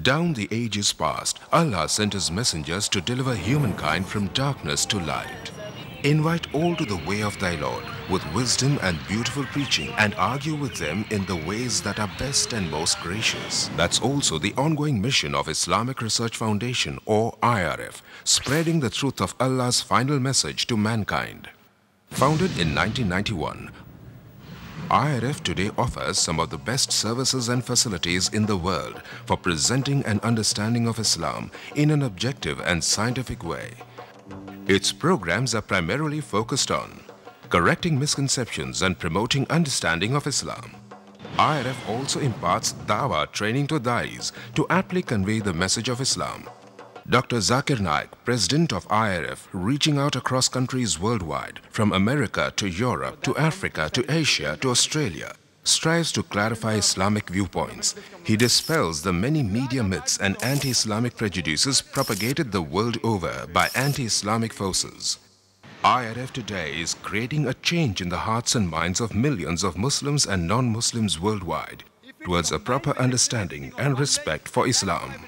Down the ages past, Allah sent His messengers to deliver humankind from darkness to light. Invite all to the way of thy Lord with wisdom and beautiful preaching, and argue with them in the ways that are best and most gracious. That's also the ongoing mission of Islamic Research Foundation, or IRF, spreading the truth of Allah's final message to mankind. Founded in 1991, IRF today offers some of the best services and facilities in the world for presenting an understanding of Islam in an objective and scientific way. Its programs are primarily focused on correcting misconceptions and promoting understanding of Islam. IRF also imparts dawah training to dais to aptly convey the message of Islam. Dr. Zakir Naik, president of IRF, reaching out across countries worldwide, from America to Europe to Africa to Asia to Australia, strives to clarify Islamic viewpoints. He dispels the many media myths and anti-Islamic prejudices propagated the world over by anti-Islamic forces. IRF today is creating a change in the hearts and minds of millions of Muslims and non-Muslims worldwide towards a proper understanding and respect for Islam.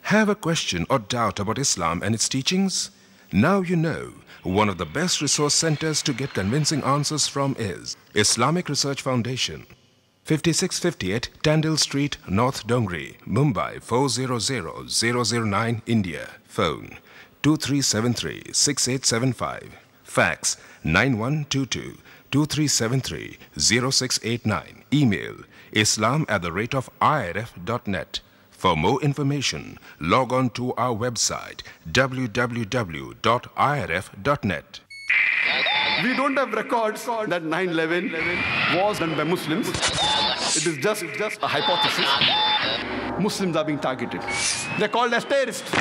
Have a question or doubt about Islam and its teachings? Now you know. One of the best resource centers to get convincing answers from is Islamic Research Foundation, 5658 Tandil Street, North Dongri, Mumbai 400009, India. Phone 2373-6875. Fax 9122-2373-0689. Email islam@irf.net. For more information, log on to our website www.irf.net. We don't have records that 9/11 was done by Muslims. It is just a hypothesis. Muslims are being targeted. They're called as terrorists.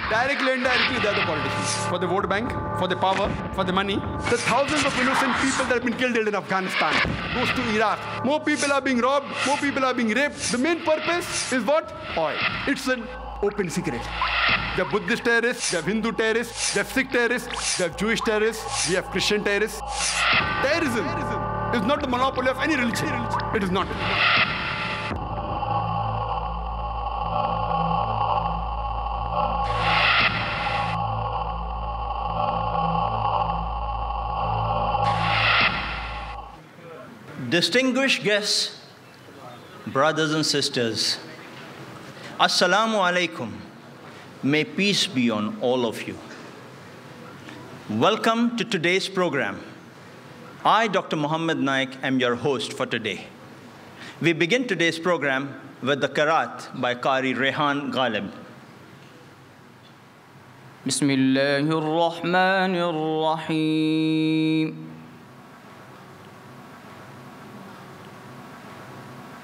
Directly and indirectly, they're the politicians. For the vote bank, for the power, for the money. The thousands of innocent people that have been killed in Afghanistan goes to Iraq. More people are being robbed, more people are being raped. The main purpose is what? Oil. It's an open secret. They have Buddhist terrorists, they have Hindu terrorists, they have Sikh terrorists, they have Jewish terrorists, we have Christian terrorists. Terrorism is not the monopoly of any religion. It is not. Distinguished guests, brothers and sisters, Assalamu alaikum. May peace be on all of you. Welcome to today's program. I, Dr. Muhammad Naik, am your host for today. We begin today's program with the Qiraat by Qari Rehan Ghalib. Bismillahir Rahmanir Rahim.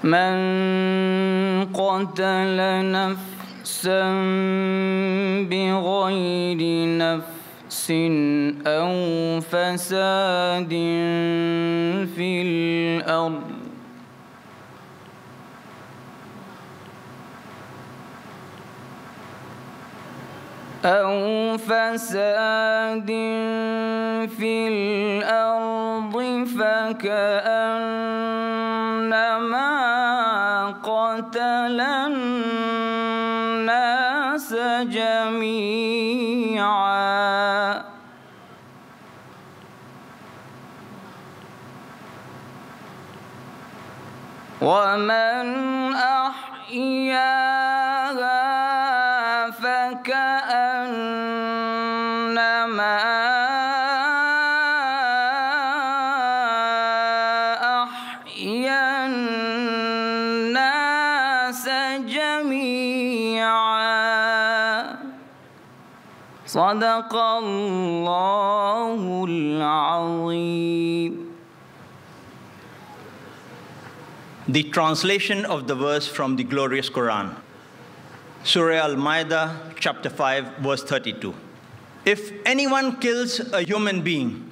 من قتل نفسا بغير نفس أو فساد في الأرض فكأنما قتل الناس جميعا ومن أحياها فكأنما أحيا الناس جميعا صدق الله العظيم. The translation of the verse from the glorious Quran. Surah Al-Ma'idah, chapter 5, verse 32. If anyone kills a human being,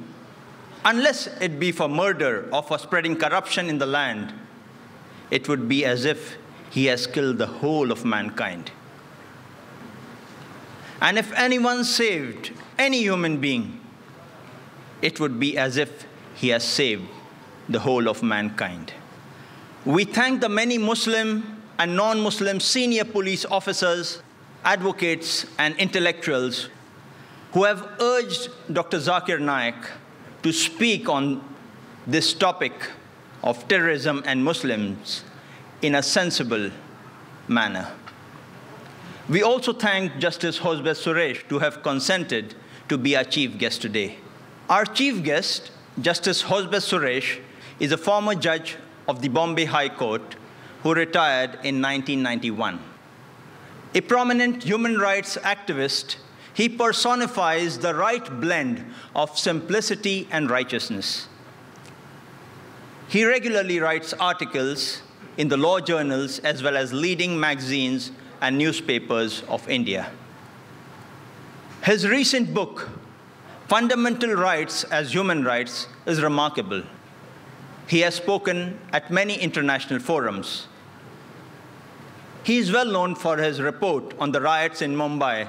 unless it be for murder or for spreading corruption in the land, it would be as if he has killed the whole of mankind. And if anyone saved any human being, it would be as if he has saved the whole of mankind. We thank the many Muslim and non-Muslim senior police officers, advocates, and intellectuals who have urged Dr. Zakir Naik to speak on this topic of terrorism and Muslims in a sensible manner. We also thank Justice Hosbet Suresh to have consented to be our chief guest today. Our chief guest, Justice Hosbet Suresh, is a former judge of the Bombay High Court who retired in 1991. A prominent human rights activist, he personifies the right blend of simplicity and righteousness. He regularly writes articles in the law journals as well as leading magazines and newspapers of India. His recent book, Fundamental Rights as Human Rights, is remarkable. He has spoken at many international forums. He is well known for his report on the riots in Mumbai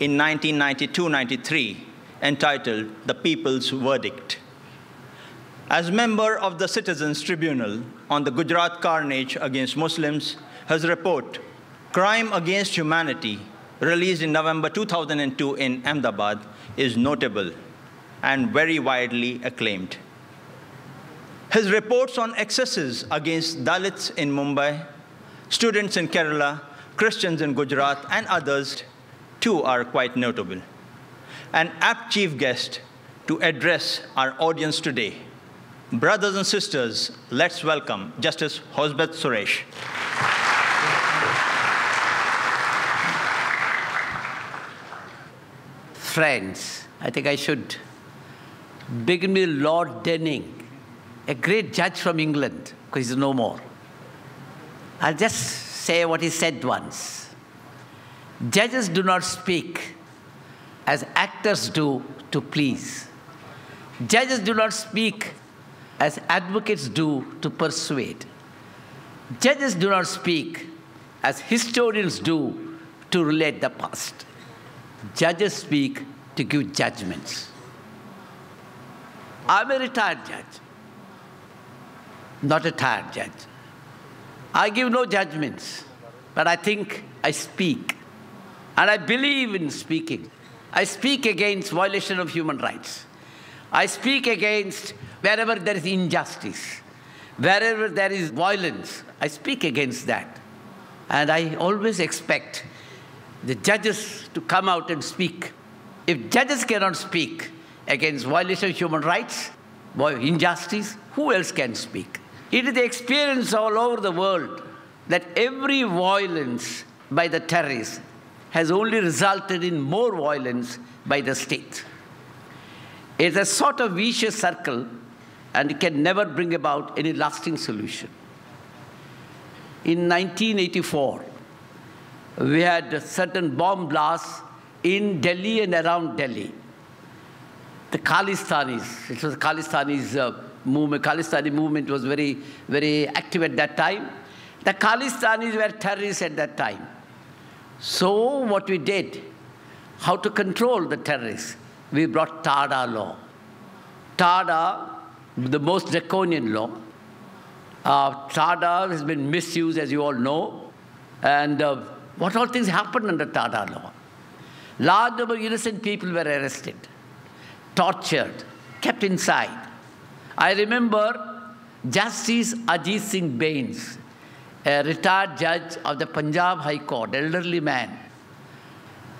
in 1992-93, entitled The People's Verdict. As member of the Citizens Tribunal on the Gujarat carnage against Muslims, his report, Crime Against Humanity, released in November 2002 in Ahmedabad, is notable and very widely acclaimed. His reports on excesses against Dalits in Mumbai, students in Kerala, Christians in Gujarat, and others, too, are quite notable. An apt chief guest to address our audience today. Brothers and sisters, let's welcome Justice Hosbet Suresh. Friends, I think I should begin with Lord Denning, a great judge from England, because he's no more. I'll just say what he said once. Judges do not speak as actors do to please. Judges do not speak as advocates do to persuade. Judges do not speak as historians do to relate the past. Judges speak to give judgments. I'm a retired judge, not a tired judge. I give no judgments, but I think I speak. And I believe in speaking. I speak against violation of human rights. I speak against wherever there is injustice, wherever there is violence. I speak against that. And I always expect the judges to come out and speak. If judges cannot speak against violation of human rights, injustice, who else can speak? It is the experience all over the world that every violence by the terrorists has only resulted in more violence by the state. It's a sort of vicious circle, and it can never bring about any lasting solution. In 1984, we had certain bomb blasts in Delhi and around Delhi. The Khalistanis, it was the Khalistanis movement. Khalistani movement was very, very active at that time. The Khalistanis were terrorists at that time. So what we did, how to control the terrorists? We brought TADA law. TADA, the most draconian law. TADA has been misused, as you all know. And what all things happened under TADA law? Large number of innocent people were arrested, tortured, kept inside. I remember Justice Ajit Singh Bains, a retired judge of the Punjab High Court, elderly man.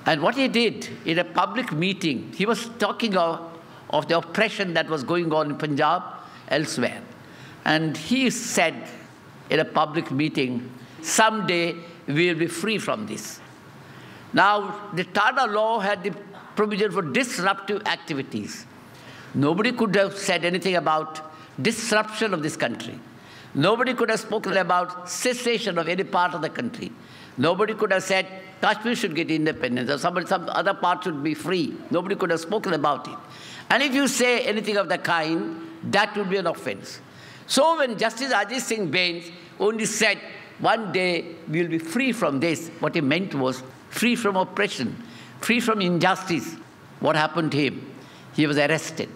And what he did in a public meeting, he was talking of the oppression that was going on in Punjab, elsewhere. And he said in a public meeting, someday we will be free from this. Now, the TADA law had the provision for disruptive activities. Nobody could have said anything about disruption of this country. Nobody could have spoken about cessation of any part of the country. Nobody could have said Kashmir should get independence or some other part should be free. Nobody could have spoken about it. And if you say anything of the kind, that would be an offense. So when Justice Ajit Singh Bains only said, one day we will be free from this, what he meant was free from oppression, free from injustice. What happened to him? He was arrested,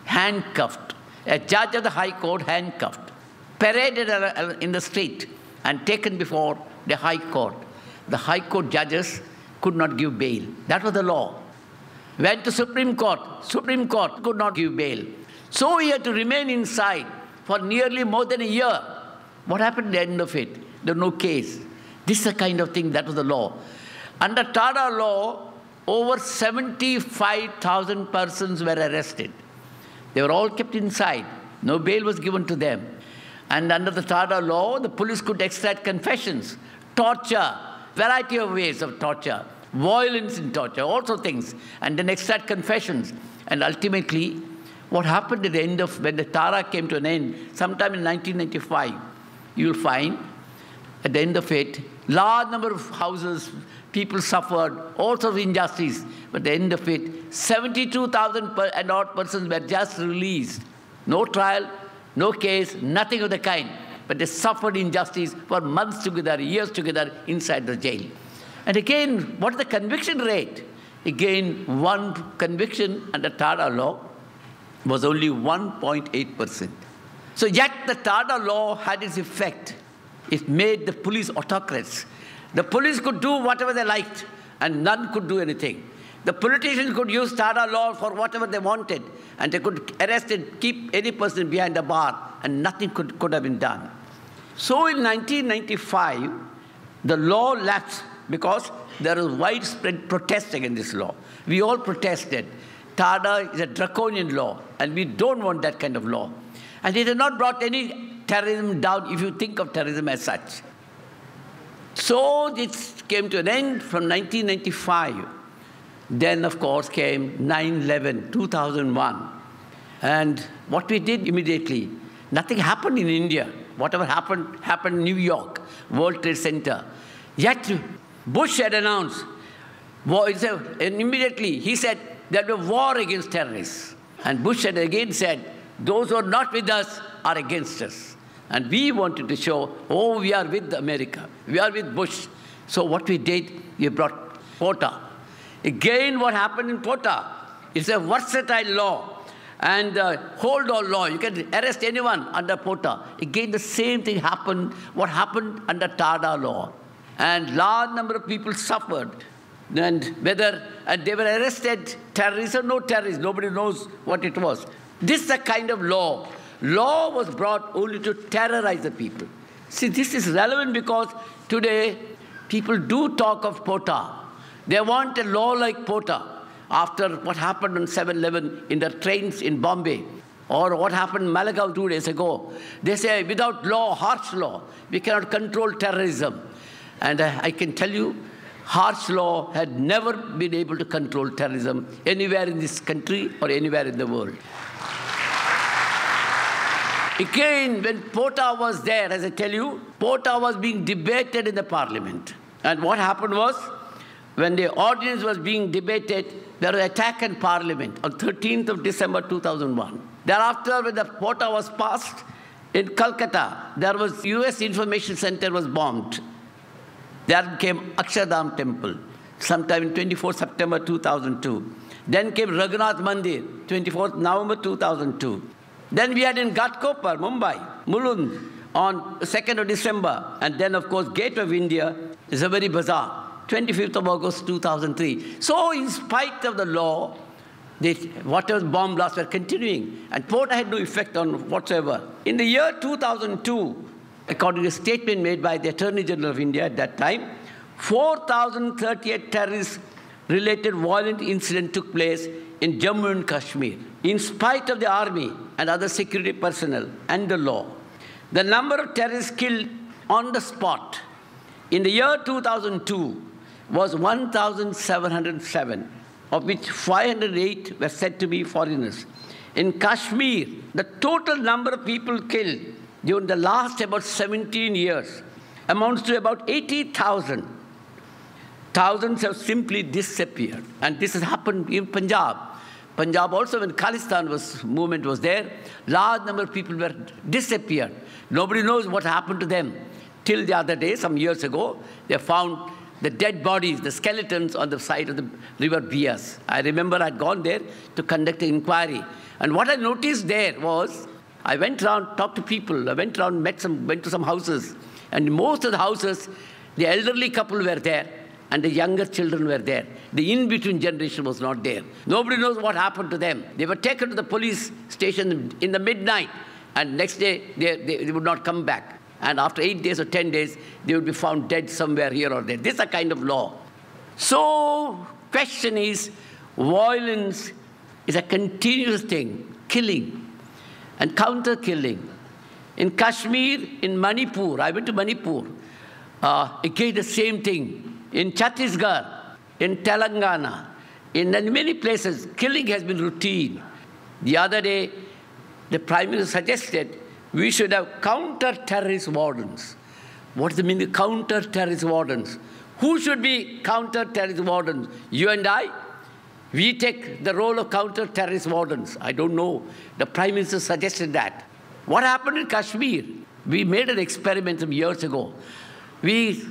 handcuffed, a judge of the High Court handcuffed, paraded in the street and taken before the High Court. The High Court judges could not give bail. That was the law. Went to Supreme Court could not give bail. So he had to remain inside for nearly more than a year. What happened at the end of it? There was no case. This is the kind of thing, that was the law. Under Tada law, over 75,000 persons were arrested. They were all kept inside. No bail was given to them. And under the Tada law, the police could extract confessions, torture, variety of ways of torture, violence in torture, all sorts of things, and then extract confessions. And ultimately, what happened at the end of, when the Tada came to an end, sometime in 1995, you will find, at the end of it, large number of houses, people suffered, all sorts of injustice. But at the end of it, 72,000 and odd persons were just released. No trial, no case, nothing of the kind. But they suffered injustice for months together, years together, inside the jail. And again, what is the conviction rate? Again, one conviction under Tada law was only 1.8%. So yet the Tada law had its effect. It made the police autocrats. The police could do whatever they liked, and none could do anything. The politicians could use Tada law for whatever they wanted, and they could arrest and keep any person behind a bar, and nothing could have been done. So in 1995, the law lapsed because there was widespread protest against this law. We all protested. Tada is a draconian law, and we don't want that kind of law. And it has not brought any terrorism down, if you think of terrorism as such. So it came to an end from 1995. Then, of course, came 9/11, 2001. And what we did immediately, nothing happened in India. Whatever happened, happened in New York, World Trade Center. Yet, Bush had announced, and immediately he said, there will be war against terrorists. And Bush had again said, those who are not with us are against us. And we wanted to show, oh, we are with America. We are with Bush. So what we did, we brought POTA. Again, what happened in POTA? It's a versatile law. And hold-all law. You can arrest anyone under POTA. Again, the same thing happened, what happened under Tada law. And large number of people suffered. And they were arrested, terrorists or no terrorists, nobody knows what it was. This is the kind of law. Law was brought only to terrorize the people. See, this is relevant because today people do talk of POTA. They want a law like POTA after what happened on 7/11 in the trains in Bombay, or what happened in Malagaon 2 days ago. They say without law, harsh law, we cannot control terrorism. And I can tell you, harsh law had never been able to control terrorism anywhere in this country or anywhere in the world. Again, when POTA was there, as I tell you, POTA was being debated in the parliament. And what happened was, when the ordinance was being debated, there was an attack in parliament on 13th of December 2001. Thereafter, when the POTA was passed, in Calcutta, there was US Information Center was bombed. There came Akshardham Temple, sometime in 24 September 2002. Then came Raghunath Mandir, 24th November 2002. Then we had in Ghatkopar, Mumbai, Mulund, on 2nd of December. And then, of course, Gate of India is a very bizarre, 25th of August 2003. So in spite of the law, whatever bomb blasts were continuing. And POTA had no effect on whatsoever. In the year 2002, according to a statement made by the Attorney General of India at that time, 4,038 terrorist-related violent incidents took place in Jammu and Kashmir. In spite of the army and other security personnel and the law, the number of terrorists killed on the spot in the year 2002 was 1,707, of which 508 were said to be foreigners. In Kashmir, the total number of people killed during the last about 17 years amounts to about 80,000. Thousands have simply disappeared. And this has happened in Punjab. Punjab also, when Khalistan movement was there, large number of people were disappeared. Nobody knows what happened to them. Till the other day, some years ago, they found the dead bodies, the skeletons on the side of the river Bias. I remember I'd gone there to conduct an inquiry. And what I noticed there was, I went around, talked to people, I went around, went to some houses. And in most of the houses, The elderly couple were there, and the younger children were there. The in-between generation was not there. Nobody knows what happened to them. They were taken to the police station in the midnight, and next day they would not come back. And after 8 days or 10 days, they would be found dead somewhere here or there. This is a kind of law. So, question is, violence is a continuous thing, killing and counter-killing. In Kashmir, in Manipur, I went to Manipur, again the same thing. In Chhattisgarh, in Telangana, in many places, killing has been routine. The other day, the Prime Minister suggested we should have counter-terrorist wardens. What does it mean, counter-terrorist wardens? Who should be counter-terrorist wardens? You and I? We take the role of counter-terrorist wardens. I don't know. The Prime Minister suggested that. What happened in Kashmir? We made an experiment some years ago. We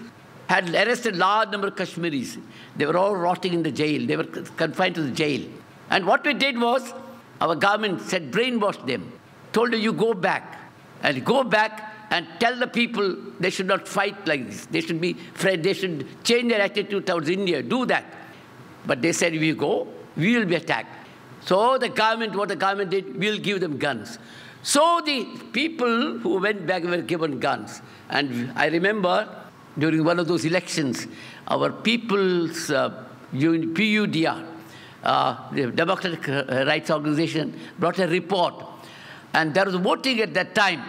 had arrested a large number of Kashmiris. They were all rotting in the jail. They were confined to the jail. And what we did was, our government said, brainwash them. Told them, you go back. And go back and tell the people they should not fight like this. They should be afraid. They should change their attitude towards India. Do that. But they said, if we go, we will be attacked. So the government, what the government did, we'll give them guns. So the people who went back were given guns. And I remember during one of those elections, our People's PUDR, the Democratic Rights Organization, brought a report. And there was voting at that time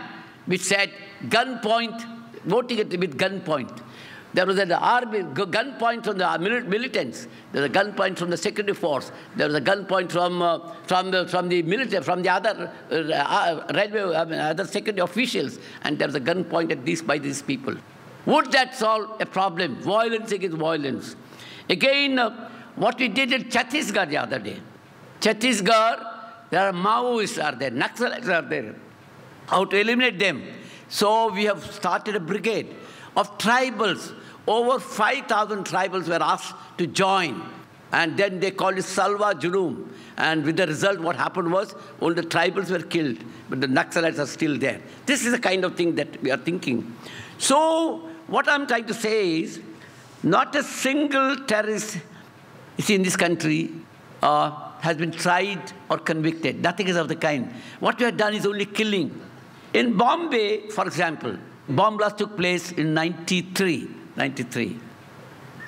which said gunpoint, voting with gunpoint. There was an army gunpoint from the militants. There was a gunpoint from the security force. There was a gunpoint from the military, from the other railway, other security officials. And there was a gunpoint by these people. Would that solve a problem? Violence against violence. Again, what we did in Chhattisgarh the other day. Chhattisgarh, there are Maoists are there, Naxalites are there. How to eliminate them? So we have started a brigade of tribals. Over 5,000 tribals were asked to join. And then they called it Salwa Junoon. And with the result, what happened was, all the tribals were killed, but the Naxalites are still there. This is the kind of thing that we are thinking. So what I'm trying to say is, not a single terrorist in this country has been tried or convicted. Nothing is of the kind. What we have done is only killing. In Bombay, for example, bomb blast took place in 93.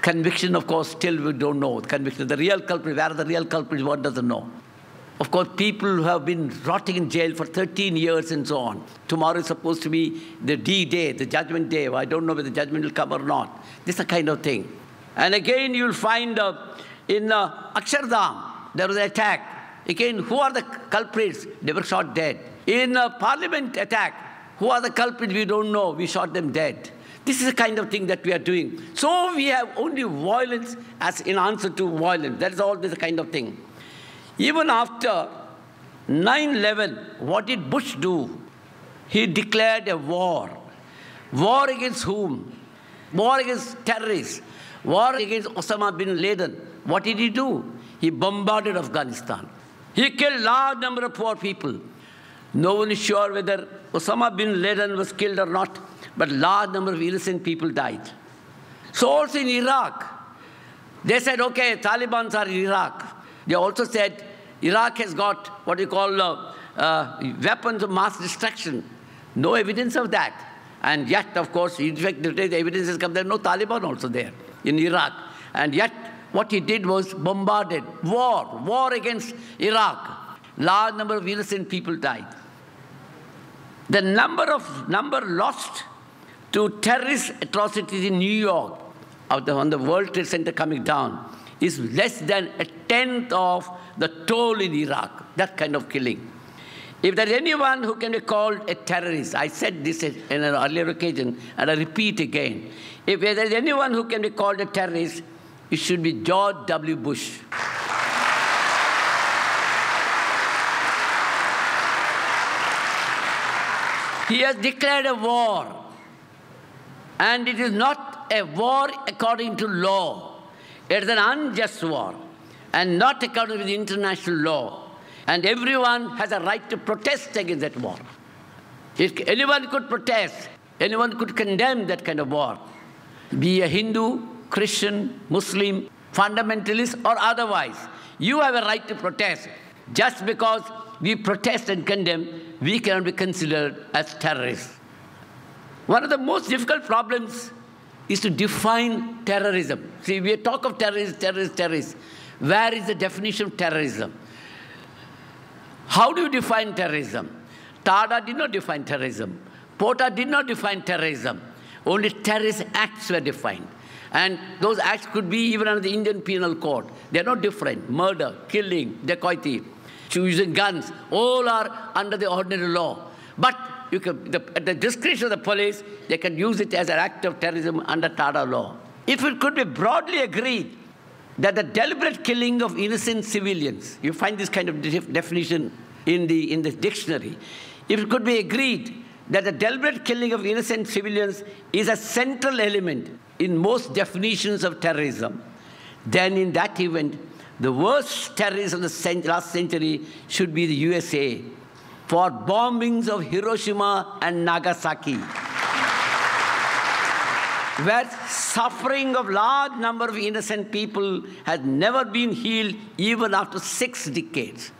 Conviction, of course, still we don't know. Conviction, the real culprit, where are the real culprits, one doesn't know. Of course, people who have been rotting in jail for 13 years and so on. Tomorrow is supposed to be the D-Day, the Judgment Day. I don't know whether the judgment will come or not. This is the kind of thing. And again, you'll find in Akshardham, there was an attack. Again, who are the culprits? They were shot dead. In Parliament attack, who are the culprits? We don't know. We shot them dead. This is the kind of thing that we are doing. So we have only violence as in answer to violence. That is all this kind of thing. Even after 9/11, what did Bush do? He declared a war. War against whom? War against terrorists. War against Osama bin Laden. What did he do? He bombarded Afghanistan. He killed a large number of poor people. No one is sure whether Osama bin Laden was killed or not, but a large number of innocent people died. So also in Iraq, they said, okay, Taliban are in Iraq. They also said Iraq has got what you call weapons of mass destruction. No evidence of that. And yet, of course, in fact, the evidence has come, there are no Taliban also there in Iraq. And yet, what he did was bombarded, war against Iraq. Large number of innocent people died. The number lost to terrorist atrocities in New York, on the World Trade Center coming down, is less than a tenth of the toll in Iraq, that kind of killing. If there is anyone who can be called a terrorist, I said this in an earlier occasion, and I repeat again, if there is anyone who can be called a terrorist, it should be George W. Bush. He has declared a war, and it is not a war according to law. It is an unjust war, and not according to the international law. And everyone has a right to protest against that war. If anyone could protest, anyone could condemn that kind of war. be a Hindu, Christian, Muslim, fundamentalist or otherwise. You have a right to protest. Just because we protest and condemn, we cannot be considered as terrorists. One of the most difficult problems is to define terrorism. See, we talk of terrorists. Where is the definition of terrorism? How do you define terrorism? Tada did not define terrorism. Porta did not define terrorism. Only terrorist acts were defined. And those acts could be even under the Indian Penal Code. They're not different. Murder, killing, dacoity, using guns, all are under the ordinary law. But you can, at the discretion of the police, they can use it as an act of terrorism under Tada law. If it could be broadly agreed that the deliberate killing of innocent civilians, you find this kind of definition in the dictionary, if it could be agreed that the deliberate killing of innocent civilians is a central element in most definitions of terrorism, then in that event, the worst terrorists of the last century should be the USA for bombings of Hiroshima and Nagasaki, where suffering of large number of innocent people has never been healed even after 6 decades.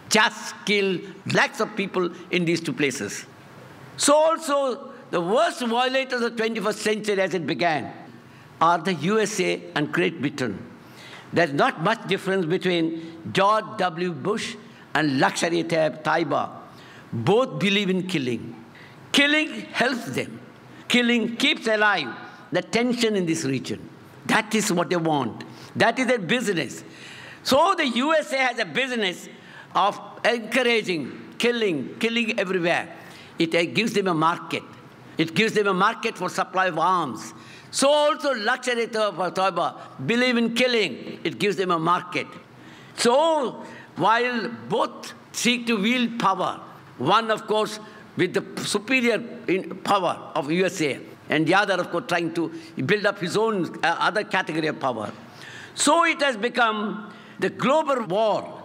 Just killed lakhs of people in these two places. So also, the worst violators of the 21st century as it began are the USA and Great Britain. There's not much difference between George W. Bush and Lakshari Taiba. Both believe in killing. Killing helps them. Killing keeps alive the tension in this region. That is what they want. That is their business. So the USA has a business of encouraging killing everywhere. It gives them a market. It gives them a market for supply of arms. So also Lakshari Taiba believe in killing. It gives them a market. So while both seek to wield power, one of course with the superior power of USA, and the other of course trying to build up his own other category of power. So it has become the global war.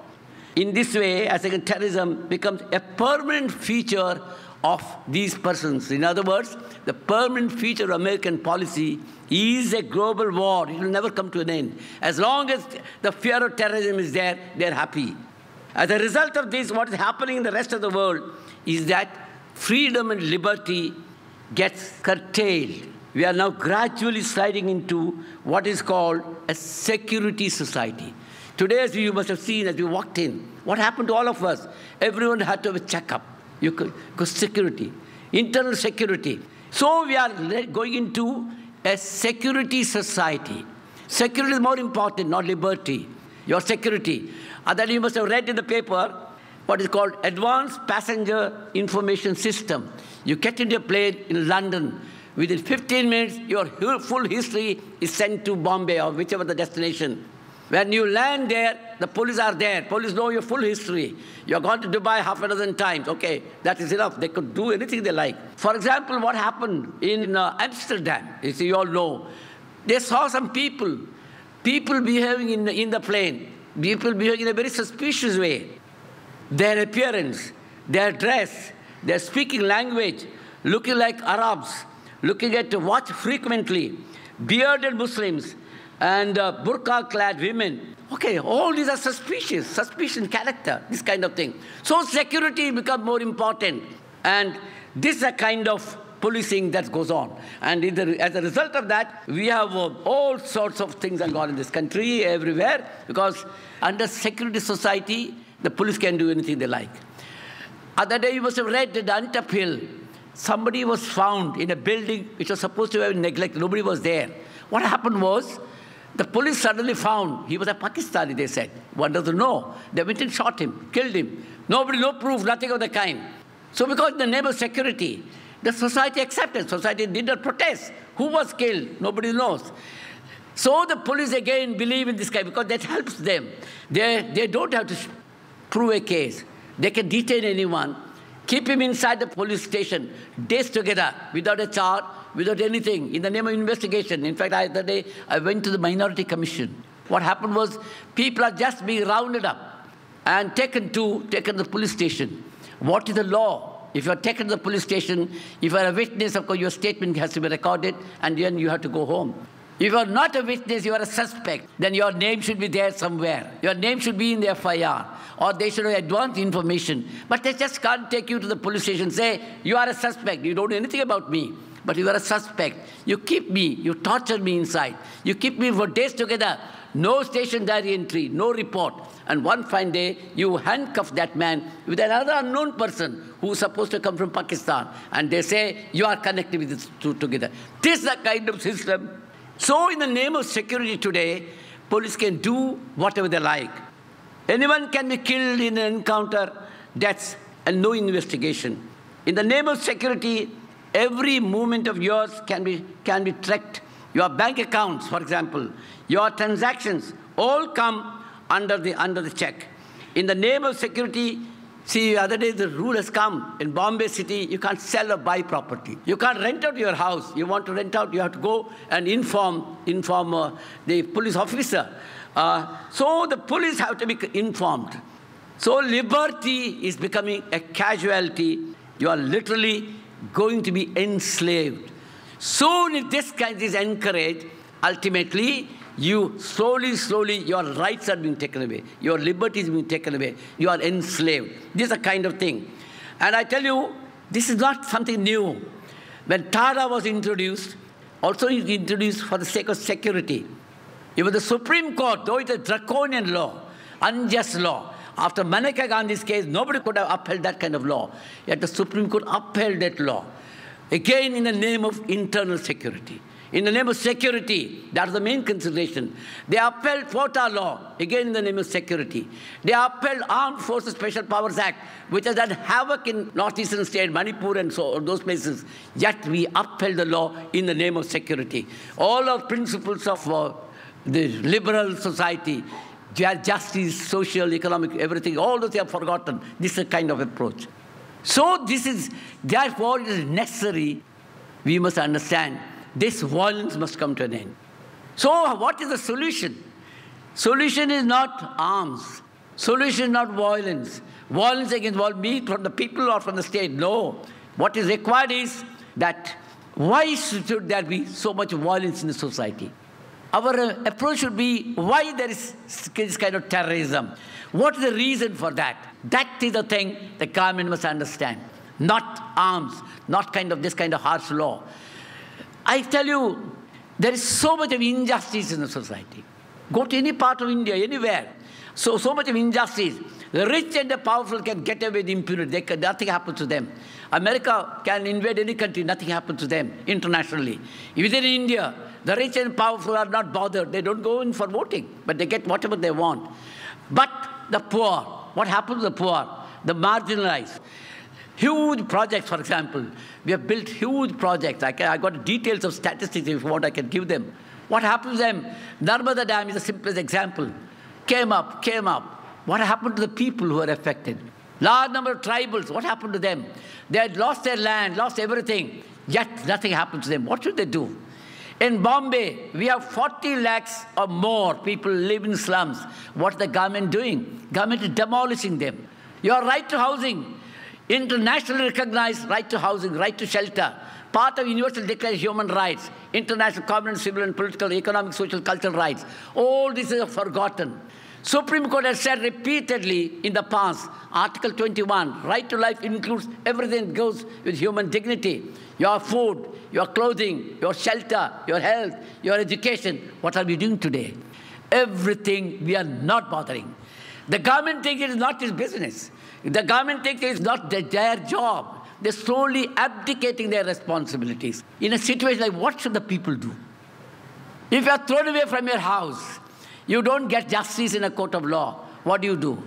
In this way, as again, terrorism becomes a permanent feature of these persons. In other words, the permanent feature of American policy is a global war. It will never come to an end. As long as the fear of terrorism is there, they're happy. As a result of this, what is happening in the rest of the world is that freedom and liberty gets curtailed. We are now gradually sliding into what is called a security society. Today, as you must have seen as we walked in, what happened to all of us? Everyone had to have a checkup. Because security, internal security. So we are going into a security society. Security is more important, not liberty. Your security. And then you must have read in the paper what is called Advanced Passenger Information System. You get into a plane in London. Within 15 minutes, your full history is sent to Bombay or whichever the destination. When you land there, the police are there. Police know your full history. You've gone to Dubai half a dozen times. Okay, that is enough. They could do anything they like. For example, what happened in Amsterdam, you all know, they saw some people behaving in the plane, people behaving in a very suspicious way. Their appearance, their dress, their speaking language, looking like Arabs, looking at watch frequently, bearded Muslims, and burqa-clad women. Okay, all these are suspicious character, this kind of thing. So security becomes more important. And this is a kind of policing that goes on. And as a result of that, we have all sorts of things that go on in this country, everywhere, because under security society, the police can do anything they like. Other day, you must have read that Antap Hill, somebody was found in a building which was supposed to have been neglected. Nobody was there. What happened was, the police suddenly found he was a Pakistani, they said. One doesn't know. They went and shot him, killed him. Nobody, no proof, nothing of the kind. So because in the name of security, the society accepted. Society did not protest. Who was killed? Nobody knows. So the police again believe in this guy because that helps them. They don't have to prove a case. They can detain anyone, keep him inside the police station, days together, without a charge, without anything, in the name of investigation. In fact, the other day, I went to the Minority Commission. What happened was, people are just being rounded up and taken to the police station. What is the law If you're taken to the police station, if you're a witness, of course, your statement has to be recorded, and then you have to go home. If you're not a witness, you are a suspect, then your name should be there somewhere. Your name should be in the FIR, or they should have advanced information. But they just can't take you to the police station and say, you are a suspect, you don't know anything about me, but you are a suspect. You keep me, you torture me inside. You keep me for days together. No station diary entry, no report. And one fine day, you handcuff that man with another unknown person who's supposed to come from Pakistan. And they say, you are connected with these two together. This is the kind of system. So in the name of security today, police can do whatever they like. Anyone can be killed in an encounter, deaths, and no investigation. In the name of security, every movement of yours can be tracked. Your bank accounts, for example, your transactions, all come under the check. In the name of security, see, the other day the rule has come. In Bombay city, you can't sell or buy property. You can't rent out your house. You want to rent out, you have to go and inform the police officer. So the police have to be informed. So liberty is becoming a casualty. You are literally going to be enslaved. Soon, if this kind is encouraged, ultimately, you slowly, your rights are being taken away. Your liberty is being taken away. You are enslaved. This is a kind of thing. And I tell you, this is not something new. When TADA was introduced, also it was introduced for the sake of security. Even the Supreme Court, though it's a draconian law, unjust law, after Maneka Gandhi's case, nobody could have upheld that kind of law. Yet the Supreme Court upheld that law. Again, in the name of internal security. In the name of security, that's the main consideration. They upheld quota law, again in the name of security. They upheld Armed Forces Special Powers Act, which has done havoc in northeastern state, Manipur and so those places. Yet we upheld the law in the name of security. All our principles of the liberal society, justice, social, economic, everything, all those they have forgotten. This is a kind of approach. So therefore it is necessary, we must understand, this violence must come to an end. So what is the solution? Solution is not arms. Solution is not violence. Violence against me from the people or from the state. No. What is required is that why should there be so much violence in the society? Our approach should be why there is this kind of terrorism. What is the reason for that? That is the thing the government must understand. Not arms, not this kind of harsh law. I tell you, there is so much of injustice in the society. Go to any part of India, anywhere. So much of injustice. The rich and the powerful can get away with impunity. Nothing happens to them. America can invade any country, nothing happens to them internationally. Within India, the rich and powerful are not bothered. They don't go in for voting, but they get whatever they want. But the poor, what happens to the poor? The marginalized. Huge projects, for example. We have built huge projects. I got details of statistics if you want, I can give them. What happens to them? Narmada Dam is the simplest example. Came up. What happened to the people who are affected? Large number of tribals, what happened to them? They had lost their land, lost everything, yet nothing happened to them. What should they do? In Bombay, we have 40 lakhs or more people live in slums. What's the government doing? Government is demolishing them. Your right to housing, internationally recognized right to housing, right to shelter, part of Universal Declaration of Human Rights, international covenant, civil and political, economic, social, cultural rights. All this is forgotten. Supreme Court has said repeatedly in the past, Article 21, right to life includes everything that goes with human dignity. Your food, your clothing, your shelter, your health, your education. What are we doing today? Everything we are not bothering. The government thinks it is not his business. The government thinks it is not their job. They're slowly abdicating their responsibilities. In a situation like what should the people do? If you are thrown away from your house, you don't get justice in a court of law. What do?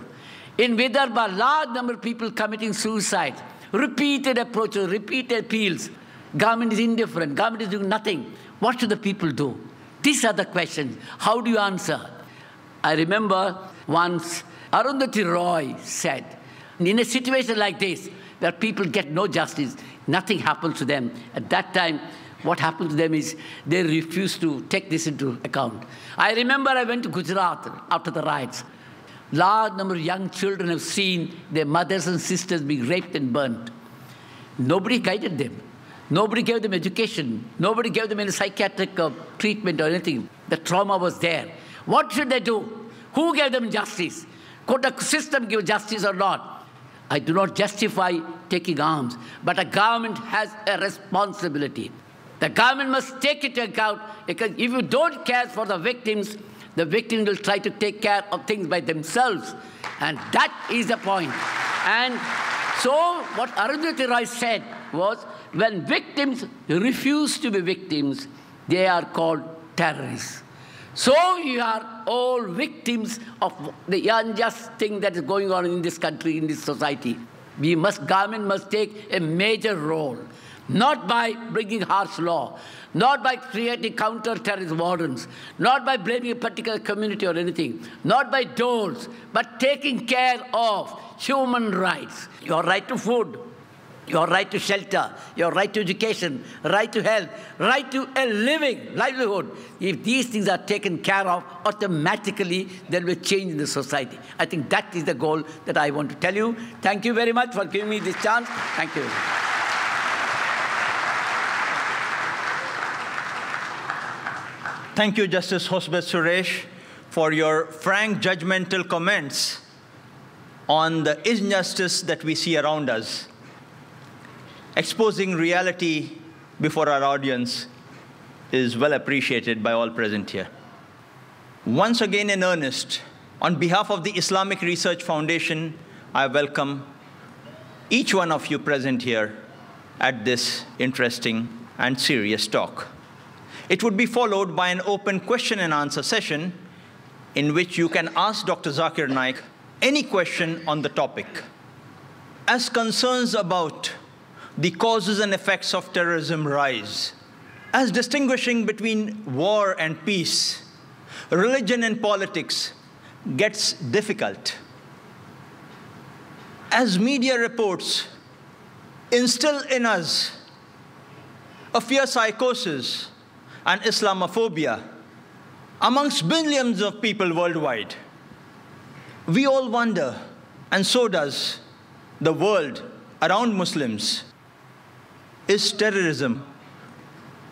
In Vidarbha, large number of people committing suicide. Repeated approaches, repeated appeals. Government is indifferent. Government is doing nothing. What should the people do? These are the questions. How do you answer? I remember once Arundhati Roy said, in a situation like this, where people get no justice, nothing happens to them. At that time, what happened to them is they refused to take this into account. I remember I went to Gujarat after the riots. Large number of young children have seen their mothers and sisters being raped and burnt. Nobody guided them. Nobody gave them education. Nobody gave them any psychiatric treatment or anything. The trauma was there. What should they do? Who gave them justice? Could the system give justice or not? I do not justify taking arms, but a government has a responsibility. The government must take it into account, because if you don't care for the victims will try to take care of things by themselves. And that is the point. And so what Arundhati Roy said was, when victims refuse to be victims, they are called terrorists. So you are all victims of the unjust thing that is going on in this country, in this society. Government must take a major role, not by bringing harsh law, not by creating counter-terrorist wardens, not by blaming a particular community or anything, not by doles, but taking care of human rights. Your right to food, your right to shelter, your right to education, right to health, right to a livelihood. If these things are taken care of, automatically there will be change in the society. I think that is the goal that I want to tell you. Thank you very much for giving me this chance. Thank you. Thank you, Justice Hosbet Suresh, for your frank, judgmental comments on the injustice that we see around us. Exposing reality before our audience is well appreciated by all present here. Once again in earnest, on behalf of the Islamic Research Foundation, I welcome each one of you present here at this interesting and serious talk. It would be followed by an open question and answer session in which you can ask Dr. Zakir Naik any question on the topic. As concerns about the causes and effects of terrorism rise, as distinguishing between war and peace, religion and politics gets difficult, as media reports instill in us a fear psychosis and Islamophobia amongst billions of people worldwide, we all wonder, and so does the world around Muslims, is terrorism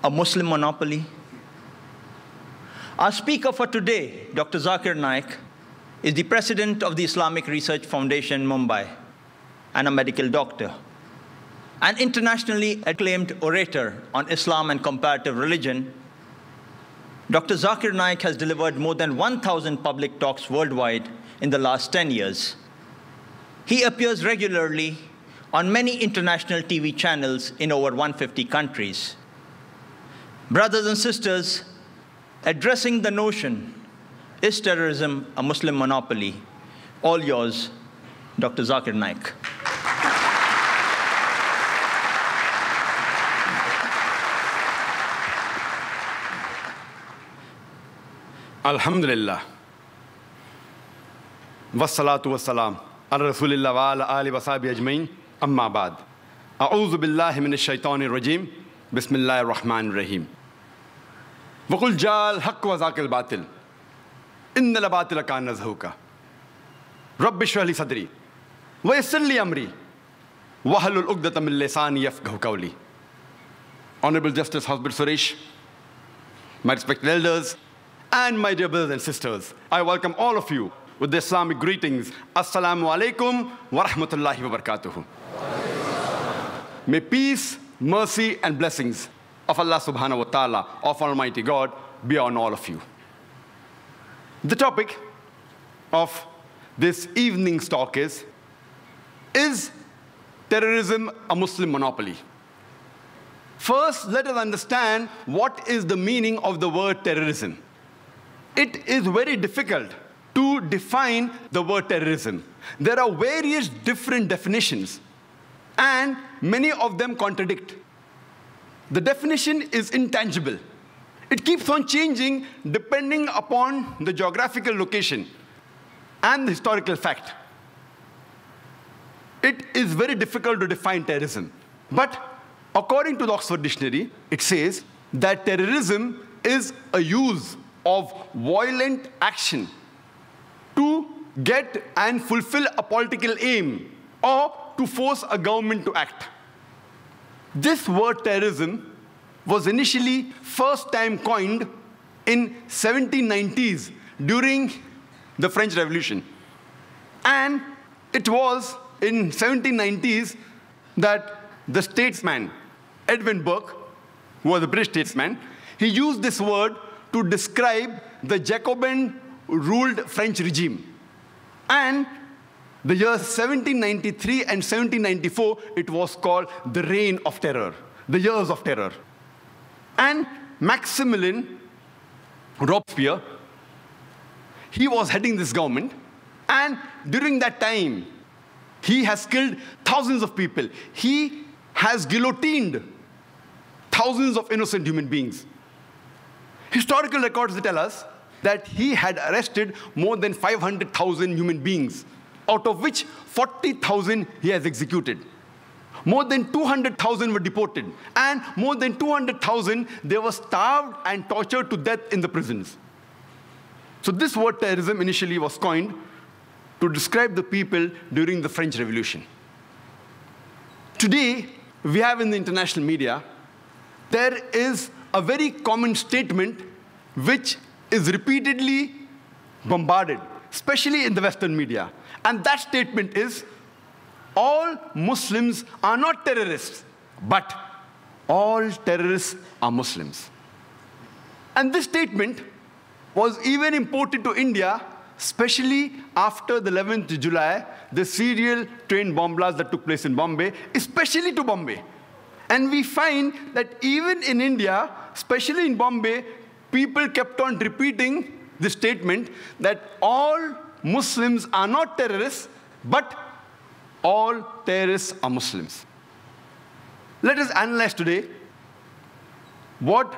a Muslim monopoly? Our speaker for today, Dr. Zakir Naik, is the president of the Islamic Research Foundation, Mumbai, and a medical doctor. An internationally acclaimed orator on Islam and comparative religion, Dr. Zakir Naik has delivered more than 1,000 public talks worldwide in the last 10 years. He appears regularly on many international TV channels in over 150 countries. Brothers and sisters, addressing the notion, is terrorism a Muslim monopoly? All yours, Dr. Zakir Naik. Alhamdulillah. Wassalatu wassalam. Ala Rasulillah wa ala ali wa sahbihi ajmain. Amma ba'd. A'udhu billahi minash shaitanir rajim. Bismillahir rahmanir rahim. Wa qul ja'al haqq wa zaqal batil. Innal batila kana zahuqa. Rabbi shrah li sadri wa yassir li amri wahlul 'uqdatam min lisani yafqahu qawli. Honorable Justice Hosbet Suresh, my respected elders, and my dear brothers and sisters, I welcome all of you with the Islamic greetings. Assalamu alaikum wa rahmatullahi wa barakatuhu. May peace, mercy, and blessings of Allah subhanahu wa ta'ala, of Almighty God, be on all of you. The topic of this evening's talk is terrorism a Muslim monopoly? First, let us understand what is the meaning of the word terrorism. It is very difficult to define the word terrorism. There are various different definitions, and many of them contradict. The definition is intangible. It keeps on changing depending upon the geographical location and the historical fact. It is very difficult to define terrorism. But according to the Oxford Dictionary, it says that terrorism is a use of violent action to get and fulfill a political aim or to force a government to act. This word terrorism was initially first time coined in 1790s during the French Revolution. And it was in 1790s that the statesman, Edwin Burke, who was a British statesman, he used this word to describe the Jacobin-ruled French regime. And the years 1793 and 1794, it was called the Reign of Terror, the Years of Terror. And Maximilien Robespierre, he was heading this government, and during that time, he has killed thousands of people. He has guillotined thousands of innocent human beings. Historical records tell us that he had arrested more than 500,000 human beings, out of which 40,000 he has executed. More than 200,000 were deported, and more than 200,000, they were starved and tortured to death in the prisons. So this word terrorism initially was coined to describe the people during the French Revolution. Today, we have in the international media, there is a very common statement which is repeatedly bombarded, especially in the Western media. And that statement is, all Muslims are not terrorists, but all terrorists are Muslims. And this statement was even imported to India, especially after the 11th July, the serial train bomb blast that took place in Bombay, especially to Bombay. And we find that even in India, especially in Bombay, people kept on repeating the statement that all Muslims are not terrorists, but all terrorists are Muslims. Let us analyze today what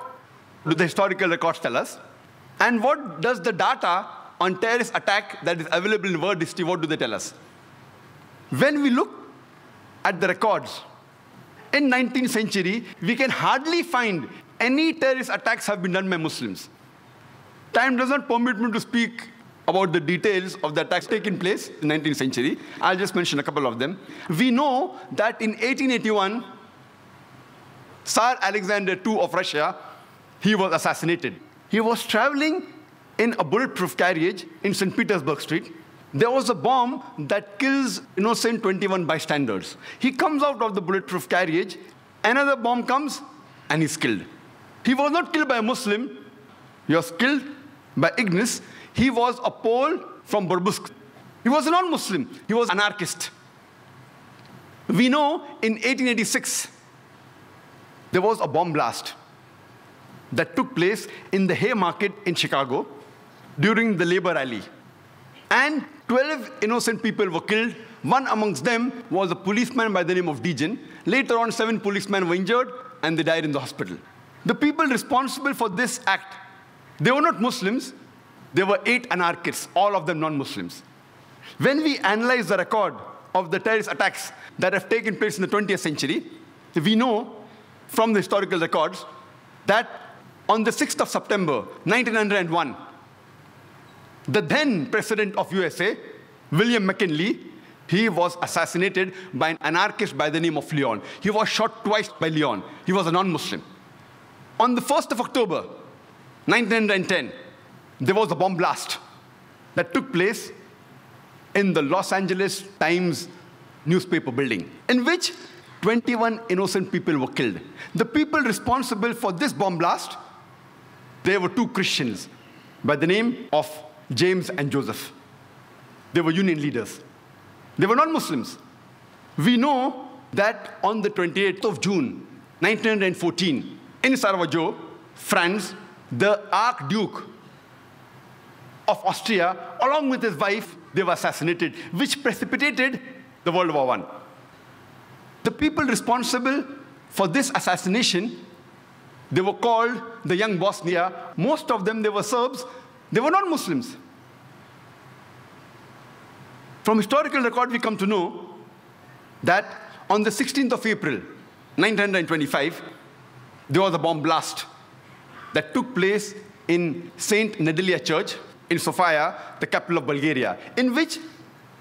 do the historical records tell us, and what does the data on terrorist attack that is available in world history, what do they tell us? When we look at the records, in 19th century, we can hardly find any terrorist attacks have been done by Muslims. Time does not permit me to speak about the details of the attacks taking place in the 19th century. I'll just mention a couple of them. We know that in 1881, Tsar Alexander II of Russia, he was assassinated. He was traveling in a bulletproof carriage in St. Petersburg Street. There was a bomb that kills innocent 21 bystanders. He comes out of the bulletproof carriage, another bomb comes, and he's killed. He was not killed by a Muslim, he was killed by ignorance. He was a Pole from Burbusk. He was a non-Muslim, he was an anarchist. We know in 1886, there was a bomb blast that took place in the Haymarket in Chicago during the labor rally. And 12 innocent people were killed. One amongst them was a policeman by the name of Dejan. Later on, 7 policemen were injured, and they died in the hospital. The people responsible for this act, they were not Muslims. There were 8 anarchists, all of them non-Muslims. When we analyze the record of the terrorist attacks that have taken place in the 20th century, we know from the historical records that on the 6th of September, 1901, the then president of USA, William McKinley, he was assassinated by an anarchist by the name of Leon. He was shot twice by Leon. He was a non-Muslim. On the 1st of October, 1910, there was a bomb blast that took place in the Los Angeles Times newspaper building, in which 21 innocent people were killed. The people responsible for this bomb blast, they were 2 Christians by the name of James and Joseph. They were union leaders. They were not Muslims. We know that on the 28th of June, 1914, in Sarajevo, France, the Archduke of Austria, along with his wife, they were assassinated, which precipitated the World War I. The people responsible for this assassination, they were called the Young Bosnia. Most of them, they were Serbs. They were not Muslims. From historical record, we come to know that on the 16th of April, 1925, there was a bomb blast that took place in St. Nedelia Church in Sofia, the capital of Bulgaria, in which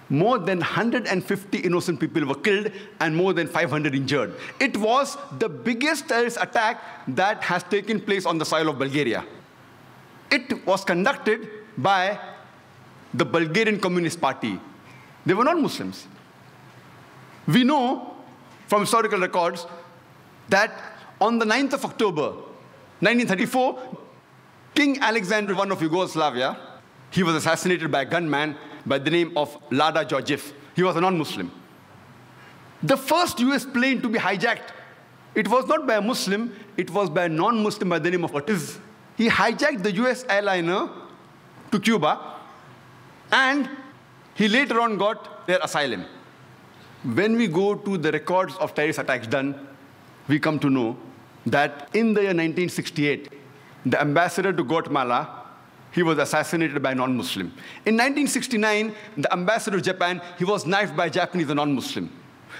more than 150 innocent people were killed and more than 500 injured. It was the biggest terrorist attack that has taken place on the soil of Bulgaria. It was conducted by the Bulgarian Communist Party. They were not Muslims. We know from historical records that on the 9th of October, 1934, King Alexander I of Yugoslavia, he was assassinated by a gunman by the name of Lada Georgiev. He was a non-Muslim. The first US plane to be hijacked, it was not by a Muslim, it was by a non-Muslim by the name of Ortiz. He hijacked the US airliner to Cuba, and he later on got their asylum. When we go to the records of terrorist attacks done, we come to know that in the year 1968, the ambassador to Guatemala, he was assassinated by a non-Muslim. In 1969, the ambassador to Japan, he was knifed by a Japanese, a non-Muslim.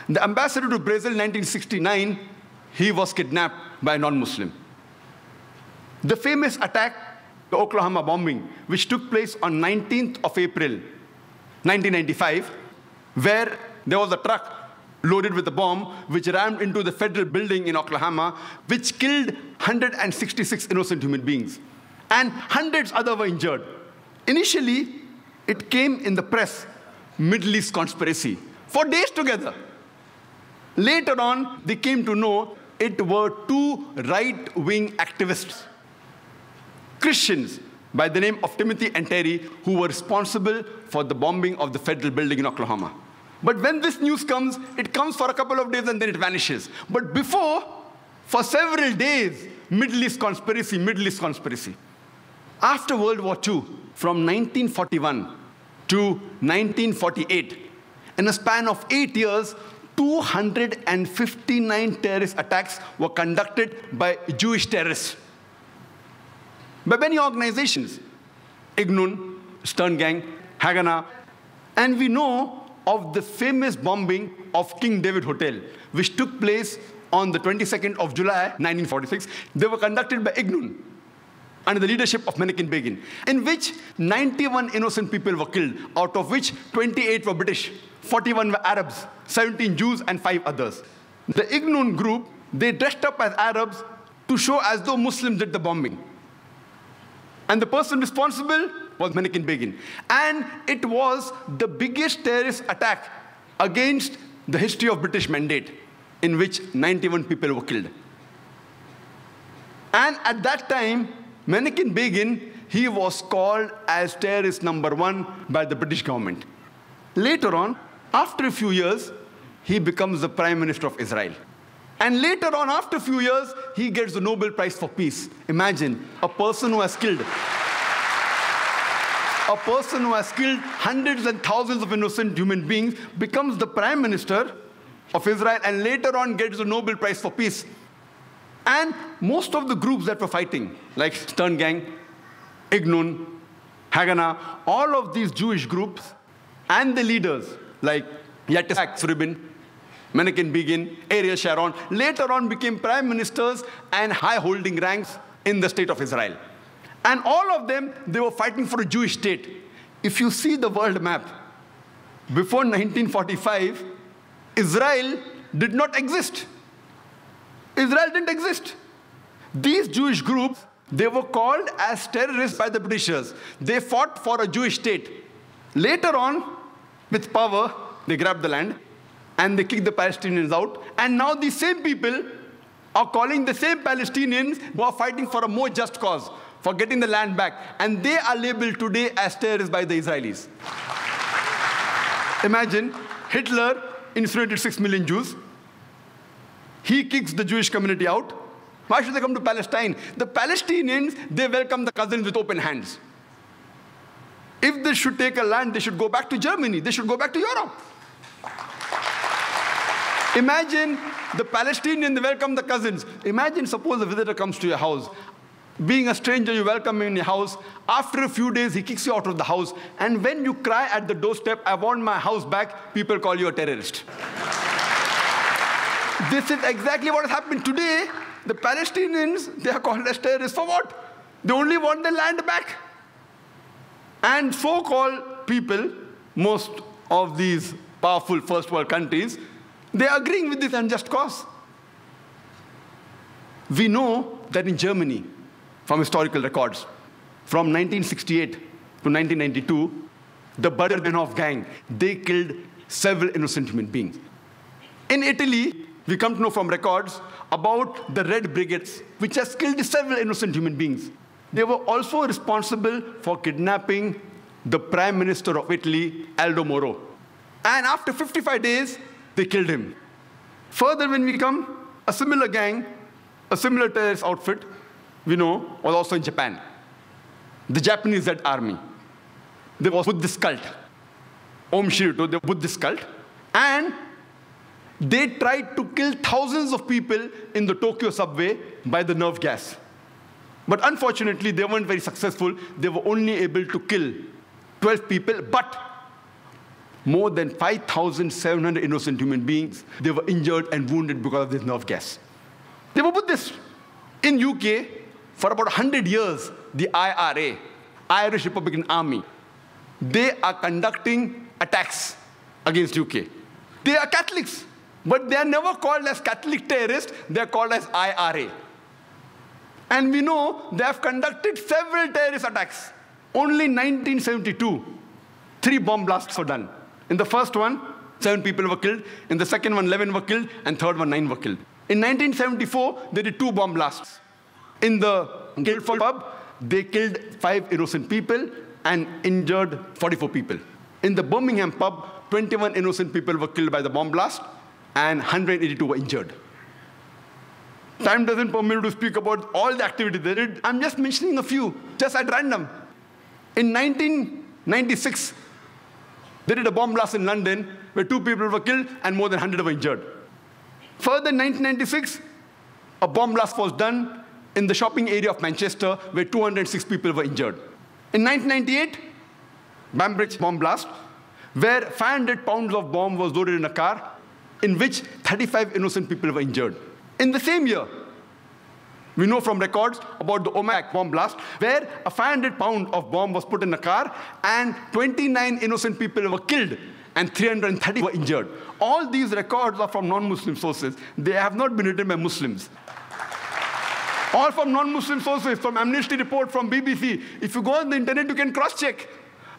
The ambassador to Brazil in 1969, he was kidnapped by a non-Muslim. The famous attack, the Oklahoma bombing, which took place on 19th of April, 1995, where there was a truck loaded with a bomb which rammed into the federal building in Oklahoma, which killed 166 innocent human beings. And hundreds other were injured. Initially, it came in the press, Middle East conspiracy, for days together. Later on, they came to know it were two right-wing activists, Christians by the name of Timothy and Terry, who were responsible for the bombing of the federal building in Oklahoma. But when this news comes, it comes for a couple of days and then it vanishes. But before, for several days, Middle East conspiracy, Middle East conspiracy. After World War II, from 1941 to 1948, in a span of 8 years, 259 terrorist attacks were conducted by Jewish terrorists. By many organizations, Ignun, Stern Gang, Haganah, and we know of the famous bombing of King David Hotel, which took place on the 22nd of July, 1946. They were conducted by Ignun, under the leadership of Menachem Begin, in which 91 innocent people were killed, out of which 28 were British, 41 were Arabs, 17 Jews, and 5 others. The Ignun group, they dressed up as Arabs to show as though Muslims did the bombing. And the person responsible was Menachem Begin. And it was the biggest terrorist attack against the history of British Mandate, in which 91 people were killed. And at that time, Menachem Begin, he was called as terrorist number 1 by the British government. Later on, after a few years, he becomes the Prime Minister of Israel. And later on, after a few years, he gets the Nobel Prize for Peace. Imagine, a person who has killed hundreds and thousands of innocent human beings becomes the Prime Minister of Israel and later on gets the Nobel Prize for Peace. And most of the groups that were fighting, like Stern Gang, Ignun, Haganah, all of these Jewish groups and the leaders like Yitzhak Rabin, Menachem Begin, Ariel Sharon, later on became prime ministers and high-holding ranks in the state of Israel. And all of them, they were fighting for a Jewish state. If you see the world map, before 1945, Israel did not exist. Israel didn't exist. These Jewish groups, they were called as terrorists by the Britishers. They fought for a Jewish state. Later on, with power, they grabbed the land and they kicked the Palestinians out. And now these same people are calling the same Palestinians who are fighting for a more just cause, for getting the land back. And they are labeled today as terrorists by the Israelis. Imagine, Hitler incinerated 6 million Jews. He kicks the Jewish community out. Why should they come to Palestine? The Palestinians, they welcome the cousins with open hands. If they should take a land, they should go back to Germany. They should go back to Europe. Imagine the Palestinians, they welcome the cousins. Imagine, suppose a visitor comes to your house. Being a stranger, you welcome him in your house. After a few days, he kicks you out of the house. And when you cry at the doorstep, I want my house back, people call you a terrorist. This is exactly what has happened today. The Palestinians, they are called as terrorists for what? They only want their land back. And so-called people, most of these powerful first world countries, they are agreeing with this unjust cause. We know that in Germany, from historical records, from 1968 to 1992, the Bader-Meinhof gang, they killed several innocent human beings. In Italy, we come to know from records about the Red Brigades, which has killed several innocent human beings. They were also responsible for kidnapping the Prime Minister of Italy, Aldo Moro. And after 55 days, they killed him. Further, when we come, a similar gang, a similar terrorist outfit, we know, was also in Japan. The Japanese Red Army. There was Buddhist cult. Om Shirito, the Buddhist cult. And they tried to kill thousands of people in the Tokyo subway by the nerve gas. But unfortunately, they weren't very successful. They were only able to kill 12 people, but more than 5,700 innocent human beings, they were injured and wounded because of this nerve gas. They were Buddhists. In UK, for about 100 years, the IRA, Irish Republican Army, they are conducting attacks against UK. They are Catholics, but they are never called as Catholic terrorists, they are called as IRA. And we know they have conducted several terrorist attacks. Only in 1972, 3 bomb blasts were done. In the first one, 7 people were killed. In the second one, 11 were killed. And third one, 9 were killed. In 1974, they did 2 bomb blasts. In the Guildford pub, they killed 5 innocent people and injured 44 people. In the Birmingham pub, 21 innocent people were killed by the bomb blast and 182 were injured. Time doesn't permit me to speak about all the activities they did. I'm just mentioning a few, just at random. In 1996, they did a bomb blast in London where 2 people were killed and more than 100 were injured. Further, in 1996, a bomb blast was done in the shopping area of Manchester where 206 people were injured. In 1998, Bambridge bomb blast, where 500 pounds of bomb was loaded in a car, in which 35 innocent people were injured. In the same year, we know from records about the Omak bomb blast, where a 500-pound of bomb was put in a car, and 29 innocent people were killed, and 330 were injured. All these records are from non-Muslim sources. They have not been written by Muslims. All from non-Muslim sources, from Amnesty report, from BBC. If you go on the internet, you can cross-check.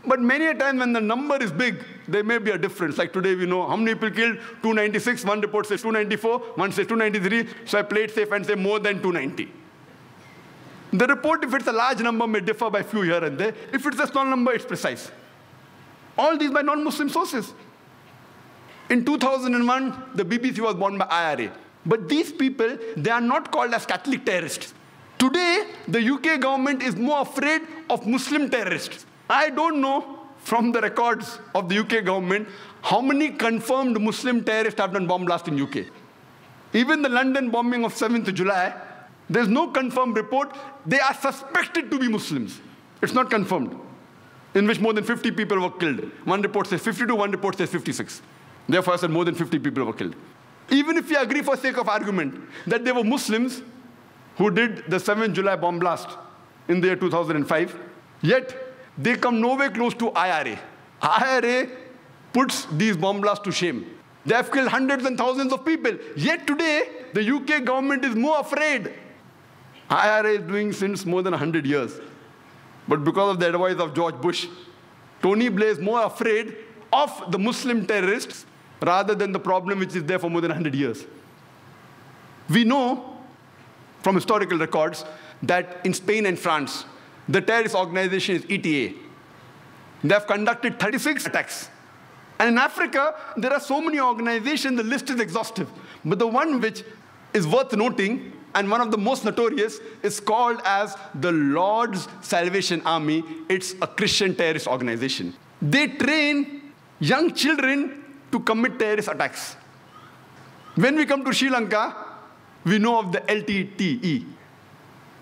But many a time when the number is big, there may be a difference. Like today, we know how many people killed, 296, one report says 294, one says 293, so I play it safe and say more than 290. The report, if it's a large number, may differ by a few here and there. If it's a small number, it's precise. All these by non-Muslim sources. In 2001, the BBC was bought by IRA. But these people, they are not called as Catholic terrorists. Today, the UK government is more afraid of Muslim terrorists. I don't know from the records of the UK government how many confirmed Muslim terrorists have done bomb blasts in UK. Even the London bombing of 7th July, there's no confirmed report. They are suspected to be Muslims. It's not confirmed, in which more than 50 people were killed. One report says 52, one report says 56. Therefore, I said more than 50 people were killed. Even if we agree for sake of argument that they were Muslims who did the 7th July bomb blast in the year 2005, yet they come nowhere close to IRA. IRA puts these bomb blasts to shame. They have killed hundreds and thousands of people. Yet today, the UK government is more afraid. IRA is doing since more than 100 years. But because of the advice of George Bush, Tony Blair is more afraid of the Muslim terrorists rather than the problem which is there for more than 100 years. We know from historical records that in Spain and France, the terrorist organization is ETA. They have conducted 36 attacks. And in Africa, there are so many organizations, the list is exhaustive. But the one which is worth noting, and one of the most notorious, is called as the Lord's Salvation Army. It's a Christian terrorist organization. They train young children to commit terrorist attacks. When we come to Sri Lanka, we know of the LTTE,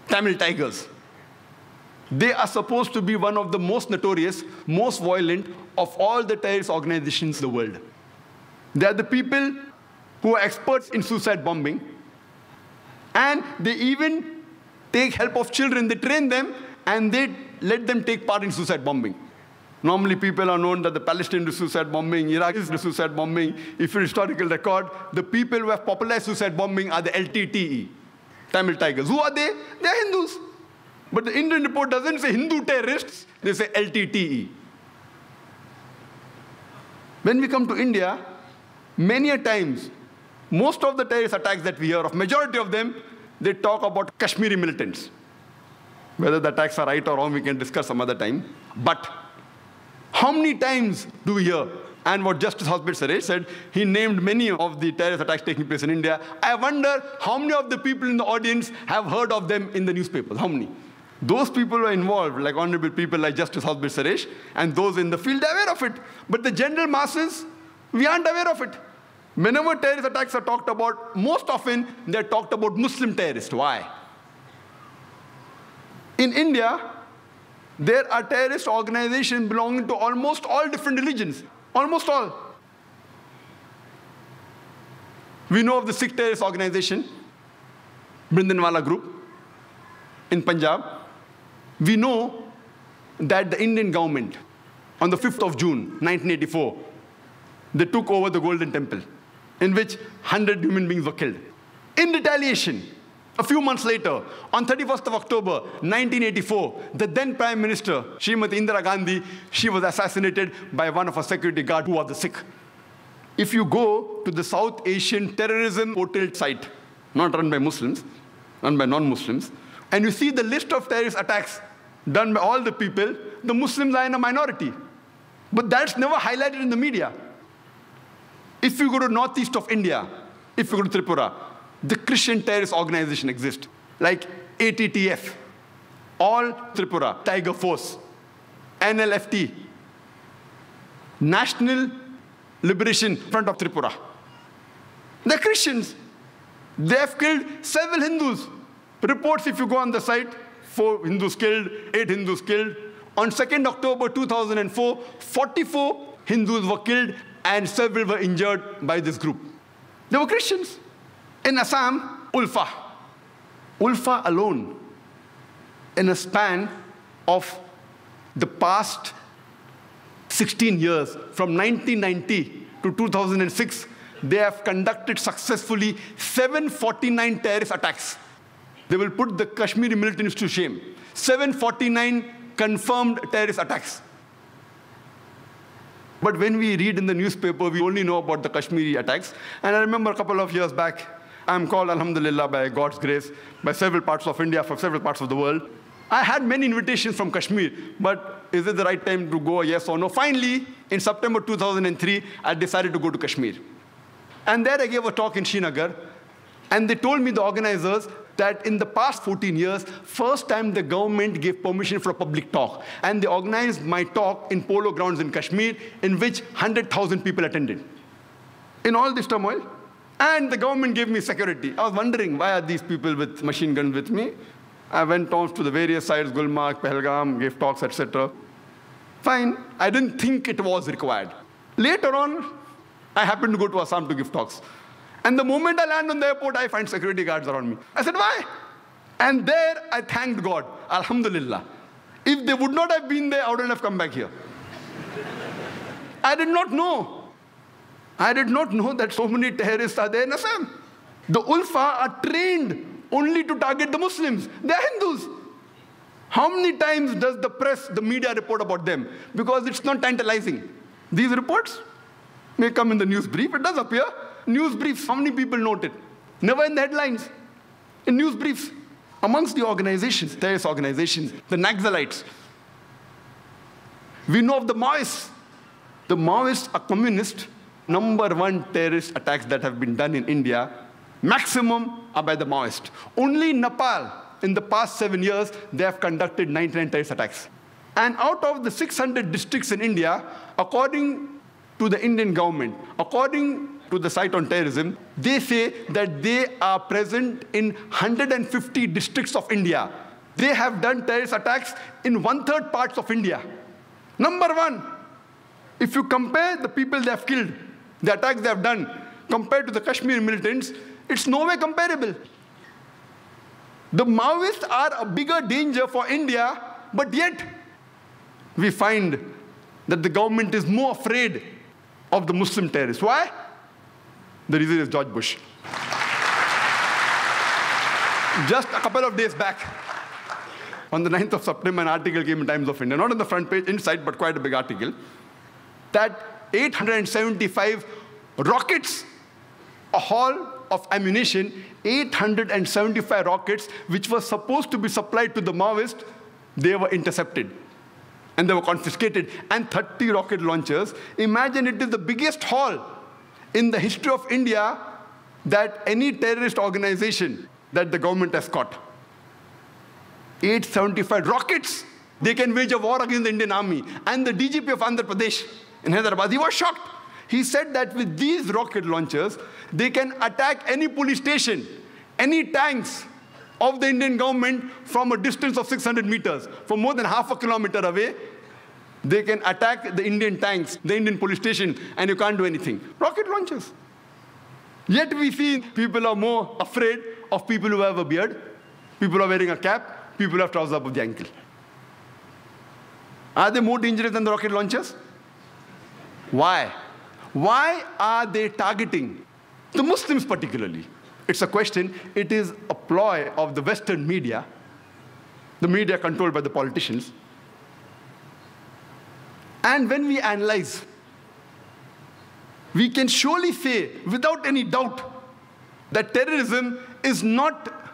Tamil Tigers. They are supposed to be one of the most notorious, most violent of all the terrorist organizations in the world. They are the people who are experts in suicide bombing. And they even take help of children. They train them and they let them take part in suicide bombing. Normally, people are known that the Palestinian suicide bombing, Iraq is the suicide bombing. If you historical record, the people who have popularized suicide bombing are the LTTE, Tamil Tigers. Who are they? They are Hindus. But the Indian report doesn't say Hindu terrorists, they say LTTE. When we come to India, many a times, most of the terrorist attacks that we hear of, majority of them, they talk about Kashmiri militants. Whether the attacks are right or wrong, we can discuss some other time. But how many times do we hear? And what Justice Hospital Suresh said, he named many of the terrorist attacks taking place in India. I wonder how many of the people in the audience have heard of them in the newspapers. How many? Those people who are involved, like honorable people like Justice Hospital Suresh, and those in the field, are aware of it. But the general masses, we aren't aware of it. Whenever terrorist attacks are talked about, most often they're talked about Muslim terrorists. Why? In India, there are terrorist organizations belonging to almost all different religions. Almost all. We know of the Sikh terrorist organization, Brindanwala Group, in Punjab. We know that the Indian government, on the 5th of June, 1984, they took over the Golden Temple, in which 100 human beings were killed. In retaliation, a few months later, on 31st of October, 1984, the then Prime Minister, Srimati Indira Gandhi, she was assassinated by one of her security guards who was the Sikh. If you go to the South Asian terrorism portal site, not run by Muslims, run by non-Muslims, and you see the list of terrorist attacks done by all the people, the Muslims are in a minority. But that's never highlighted in the media. If you go to northeast of India, if you go to Tripura, the Christian terrorist organization exists, like ATTF, All Tripura, Tiger Force, NLFT, National Liberation Front of Tripura. They're Christians. They have killed several Hindus. Reports, if you go on the site, 4 Hindus killed, 8 Hindus killed. On 2nd October 2004, 44 Hindus were killed and several were injured by this group. They were Christians. In Assam, Ulfa. Ulfa alone, in a span of the past 16 years, from 1990 to 2006, they have conducted successfully 749 terrorist attacks. They will put the Kashmiri militants to shame. 749 confirmed terrorist attacks. But when we read in the newspaper, we only know about the Kashmiri attacks. And I remember a couple of years back, I'm called, alhamdulillah, by God's grace, by several parts of India, from several parts of the world. I had many invitations from Kashmir, but is it the right time to go, yes or no? Finally, in September 2003, I decided to go to Kashmir. And there I gave a talk in Srinagar, and they told me, the organizers, that in the past 14 years, first time the government gave permission for a public talk. And they organized my talk in polo grounds in Kashmir, in which 100,000 people attended. In all this turmoil, and the government gave me security. I was wondering, why are these people with machine guns with me? I went on to the various sites, Gulmarg, Pahalgam, gave talks, etc. Fine, I didn't think it was required. Later on, I happened to go to Assam to give talks. And the moment I land on the airport, I find security guards around me. I said, why? And there, I thanked God, alhamdulillah. If they would not have been there, I wouldn't have come back here. I did not know. I did not know that so many terrorists are there in Assam. The Ulfa are trained only to target the Muslims. They are Hindus. How many times does the press, the media report about them? Because it's not tantalizing. These reports may come in the news brief. It does appear. News briefs, how many people note it? Never in the headlines. In news briefs. Amongst the organizations, terrorist organizations, the Naxalites. We know of the Maoists. The Maoists are communist. #1 terrorist attacks that have been done in India, maximum are by the Maoists. Only in Nepal, in the past 7 years, they have conducted 99 terrorist attacks. And out of the 600 districts in India, according to the Indian government, according to the site on terrorism, they say that they are present in 150 districts of India. They have done terrorist attacks in 1/3 parts of India. #1, if you compare the people they have killed, the attacks they have done, compared to the Kashmir militants, it's no way comparable. The Maoists are a bigger danger for India, but yet we find that the government is more afraid of the Muslim terrorists. Why? The reason is George Bush. Just a couple of days back, on the 9th of September, an article came in Times of India, not on the front page, inside, but quite a big article, that 875 rockets, a haul of ammunition, 875 rockets, which were supposed to be supplied to the Maoists, they were intercepted. And they were confiscated. And 30 rocket launchers. Imagine, it is the biggest haul in the history of India that any terrorist organization that the government has caught. 875 rockets. They can wage a war against the Indian army. And the DGP of Andhra Pradesh in Hyderabad, he was shocked. He said that with these rocket launchers, they can attack any police station, any tanks of the Indian government from a distance of 600 meters. From more than half a kilometer away, they can attack the Indian tanks, the Indian police station, and you can't do anything. Rocket launchers. Yet we see people are more afraid of people who have a beard, people who are wearing a cap, people who have trousers above the ankle. Are they more dangerous than the rocket launchers? Why? Why are they targeting the Muslims particularly? It's a question. It is a ploy of the Western media, the media controlled by the politicians. And when we analyze, we can surely say, without any doubt, that terrorism is not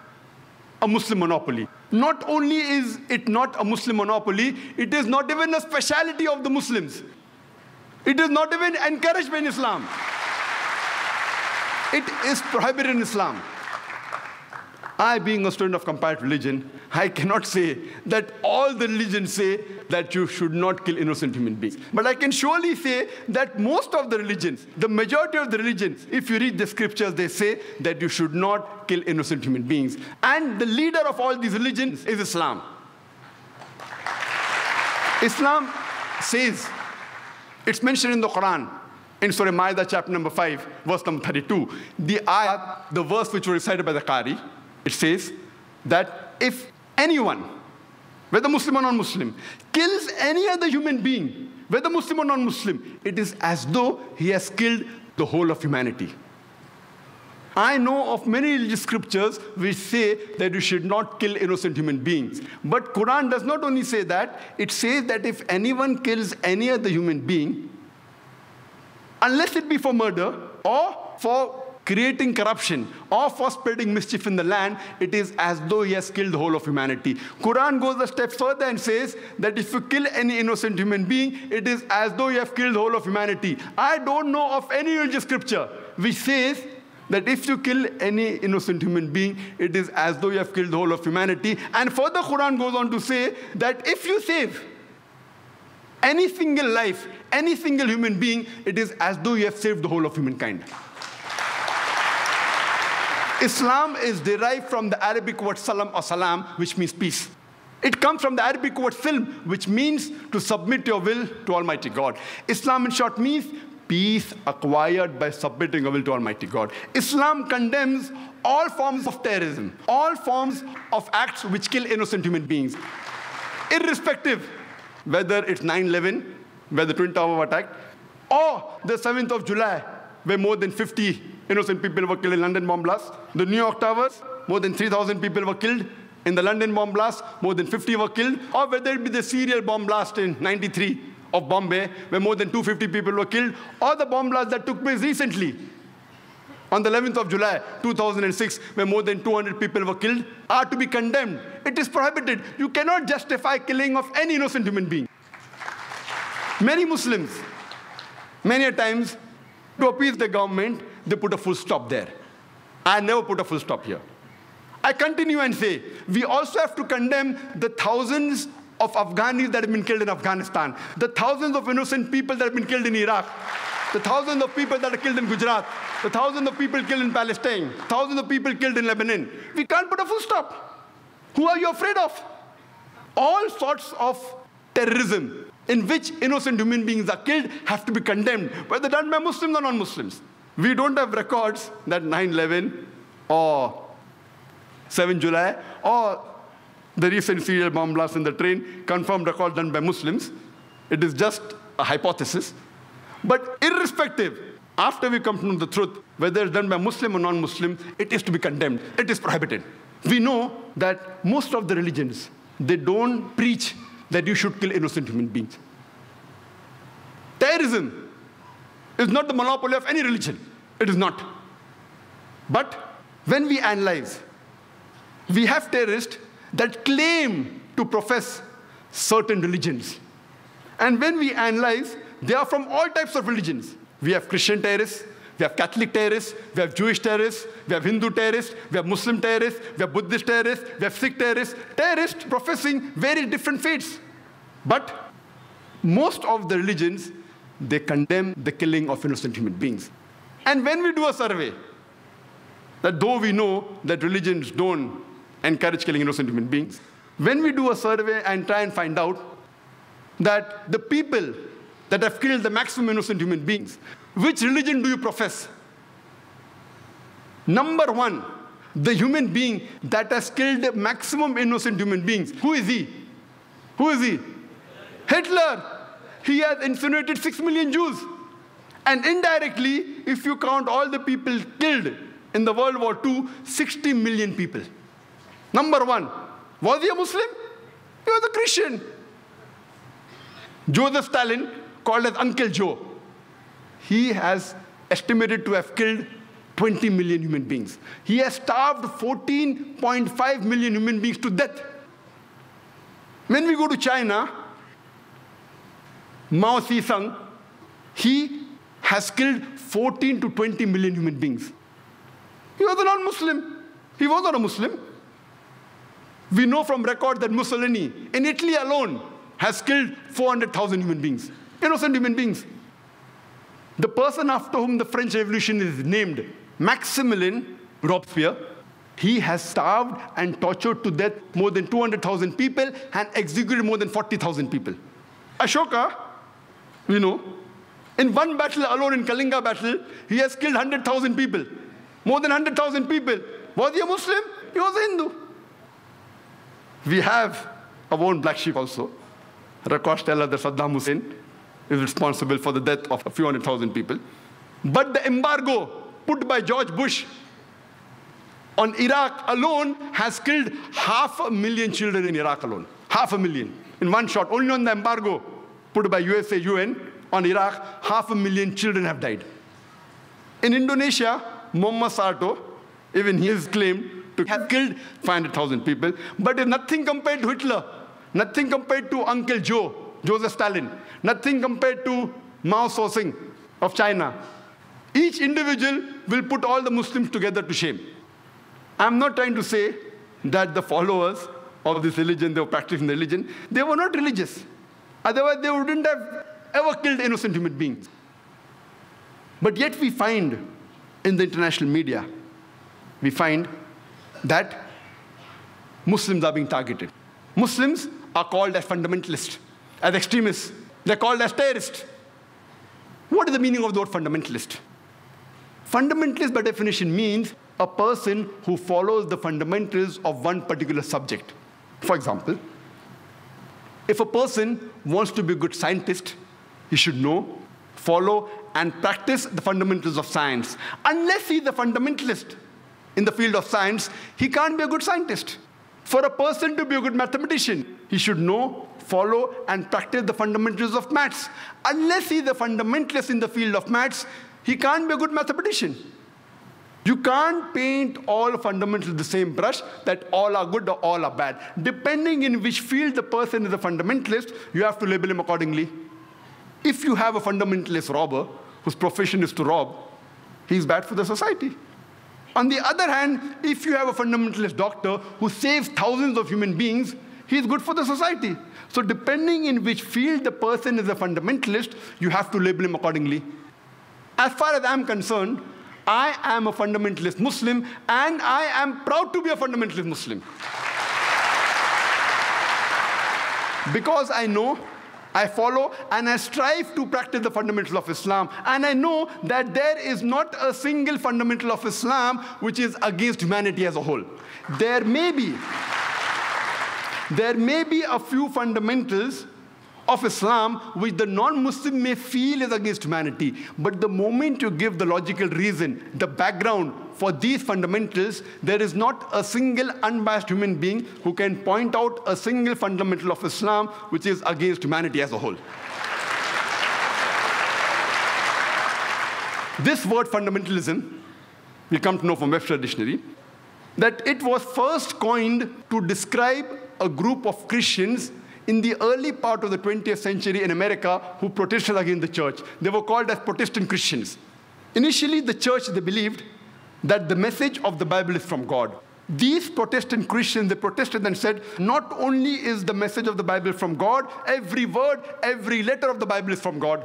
a Muslim monopoly. Not only is it not a Muslim monopoly, it is not even a speciality of the Muslims. It is not even encouraged by Islam. It is prohibited in Islam. I, being a student of comparative religion, I cannot say that all the religions say that you should not kill innocent human beings. But I can surely say that most of the religions, the majority of the religions, if you read the scriptures, they say that you should not kill innocent human beings. And the leader of all these religions is Islam. Islam says, it's mentioned in the Quran, in Surah Ma'idah, chapter number 5, verse number 32. The ayat, the verse which was recited by the Qari, it says that if anyone, whether Muslim or non-Muslim, kills any other human being, whether Muslim or non-Muslim, it is as though he has killed the whole of humanity. I know of many religious scriptures which say that you should not kill innocent human beings. But Quran does not only say that, it says that if anyone kills any other human being, unless it be for murder or for creating corruption or for spreading mischief in the land, it is as though he has killed the whole of humanity. Quran goes a step further and says that if you kill any innocent human being, it is as though you have killed the whole of humanity. I don't know of any religious scripture which says that if you kill any innocent human being, it is as though you have killed the whole of humanity. And further, Quran goes on to say that if you save any single life, any single human being, it is as though you have saved the whole of humankind. Islam is derived from the Arabic word salam or salam, which means peace. It comes from the Arabic word silm, which means to submit your will to Almighty God. Islam, in short, means peace acquired by submitting your will to Almighty God. Islam condemns all forms of terrorism, all forms of acts which kill innocent human beings, irrespective whether it's 9/11, where the Twin Towers were attacked, or the 7th of July, where more than 50 innocent people were killed in London bomb blast. The New York Towers, more than 3,000 people were killed. In the London bomb blast, more than 50 were killed. Or whether it be the serial bomb blast in '93 of Bombay, where more than 250 people were killed, or the bomb blast that took place recently on the 11th of July, 2006, where more than 200 people were killed, are to be condemned. It is prohibited. You cannot justify killing of any innocent human being. Many Muslims, many a times, to appease the government, they put a full stop there. I never put a full stop here. I continue and say, we also have to condemn the thousands of Afghanis that have been killed in Afghanistan, the thousands of innocent people that have been killed in Iraq, the thousands of people that are killed in Gujarat, the thousands of people killed in Palestine, thousands of people killed in Lebanon. We can't put a full stop. Who are you afraid of? All sorts of terrorism in which innocent human beings are killed have to be condemned, whether done by Muslims or non-Muslims. We don't have records that 9/11 or 7 July or the recent serial bomb blast in the train confirmed records done by Muslims. It is just a hypothesis. But irrespective, after we come to know the truth, whether it's done by Muslim or non-Muslim, it is to be condemned. It is prohibited. We know that most of the religions, they don't preach that you should kill innocent human beings. Terrorism is not the monopoly of any religion. It is not. But when we analyze, we have terrorists that claim to profess certain religions. And when we analyze, they are from all types of religions. We have Christian terrorists, we have Catholic terrorists, we have Jewish terrorists, we have Hindu terrorists, we have Muslim terrorists, we have Buddhist terrorists, we have Sikh terrorists professing very different faiths. But most of the religions, they condemn the killing of innocent human beings. And when we do a survey, that though we know that religions don't encourage killing innocent human beings, when we do a survey and try and find out that the people that have killed the maximum innocent human beings, which religion do you profess? Number one, the human being that has killed the maximum innocent human beings. Who is he? Who is he? Hitler. He has incinerated 6 million Jews. And indirectly, if you count all the people killed in the World War II, 60 million people. Number one, was he a Muslim? He was a Christian. Joseph Stalin, called as Uncle Joe, he has estimated to have killed 20 million human beings. He has starved 14.5 million human beings to death. When we go to China, Mao Zedong, he has killed 14 to 20 million human beings. He was a non-Muslim. He was not a Muslim. We know from record that Mussolini, in Italy alone, has killed 400,000 human beings, innocent human beings. The person after whom the French Revolution is named, Maximilien Robespierre, he has starved and tortured to death more than 200,000 people and executed more than 40,000 people. Ashoka, we know, in one battle alone, in Kalinga battle, he has killed 100,000 people, more than 100,000 people. Was he a Muslim? He was a Hindu. We have our own black sheep also. Records tell us that Saddam Hussein is responsible for the death of a few 100,000 people. But the embargo put by George Bush on Iraq alone has killed 500,000 children in Iraq alone. 500,000 in one shot. Only on the embargo put by USA, UN on Iraq, 500,000 children have died. In Indonesia, Muhammad Suharto, even he is claimed to have killed 500,000 people, but it's nothing compared to Hitler, nothing compared to Uncle Joe, Joseph Stalin, nothing compared to Mao Zedong of China. Each individual will put all the Muslims together to shame. I'm not trying to say that the followers of this religion, they were practicing the religion, they were not religious. Otherwise, they wouldn't have ever killed innocent human beings. But yet we find in the international media, we find that Muslims are being targeted. Muslims are called as fundamentalists, as extremists. They're called as terrorists. What is the meaning of the word fundamentalist? Fundamentalist, by definition, means a person who follows the fundamentals of one particular subject. For example, if a person wants to be a good scientist, he should know, follow, and practice the fundamentals of science. Unless he's a fundamentalist in the field of science, he can't be a good scientist. For a person to be a good mathematician, he should know, follow, and practice the fundamentals of maths. Unless he's a fundamentalist in the field of maths, he can't be a good mathematician. You can't paint all fundamentals with the same brush, that all are good or all are bad. Depending in which field the person is a fundamentalist, you have to label him accordingly. If you have a fundamentalist robber whose profession is to rob, he's bad for the society. On the other hand, if you have a fundamentalist doctor who saves thousands of human beings, he's good for the society. So depending in which field the person is a fundamentalist, you have to label him accordingly. As far as I'm concerned, I am a fundamentalist Muslim, and I am proud to be a fundamentalist Muslim. Because I know, I follow, and I strive to practice the fundamentals of Islam. And I know that there is not a single fundamental of Islam which is against humanity as a whole. There may be a few fundamentals of Islam which the non-Muslim may feel is against humanity. But the moment you give the logical reason, the background for these fundamentals, there is not a single unbiased human being who can point out a single fundamental of Islam which is against humanity as a whole. This word fundamentalism, we come to know from Webster Dictionary, that it was first coined to describe a group of Christians in the early part of the 20th century in America who protested against the church. They were called as Protestant Christians. Initially, the church, they believed that the message of the Bible is from God. These Protestant Christians, they protested and said, not only is the message of the Bible from God, every word, every letter of the Bible is from God.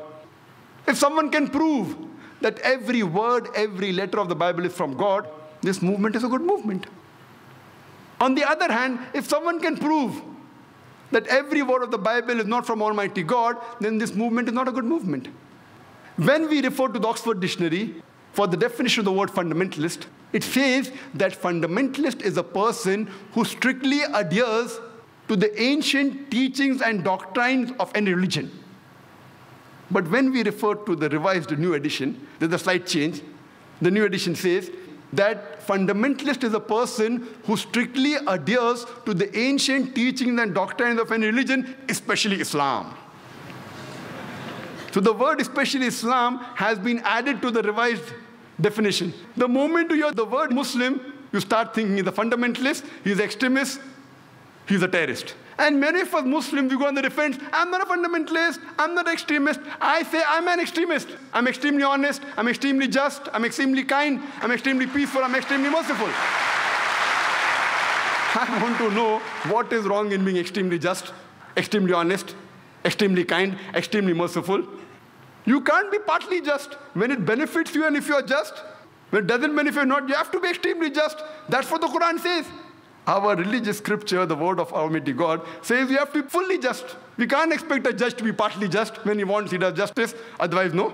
If someone can prove that every word, every letter of the Bible is from God, this movement is a good movement. On the other hand, if someone can prove that every word of the Bible is not from Almighty God, then this movement is not a good movement. When we refer to the Oxford Dictionary for the definition of the word fundamentalist, it says that fundamentalist is a person who strictly adheres to the ancient teachings and doctrines of any religion. But when we refer to the revised new edition, there's a slight change. The new edition says that fundamentalist is a person who strictly adheres to the ancient teachings and doctrines of any religion, especially Islam. So the word especially Islam has been added to the revised definition. The moment you hear the word Muslim, you start thinking he's a fundamentalist, he's an extremist, he's a terrorist. And many of us Muslims, we go on the defense, I'm not a fundamentalist, I'm not an extremist. I say I'm an extremist. I'm extremely honest, I'm extremely just, I'm extremely kind, I'm extremely peaceful, I'm extremely merciful. I want to know what is wrong in being extremely just, extremely honest, extremely kind, extremely merciful. You can't be partly just. When it benefits you and if you're just, when it doesn't benefit you not, you have to be extremely just. That's what the Quran says. Our religious scripture, the word of Almighty God, says you have to be fully just. We can't expect a judge to be partly just. When he wants, he does justice. Otherwise, no.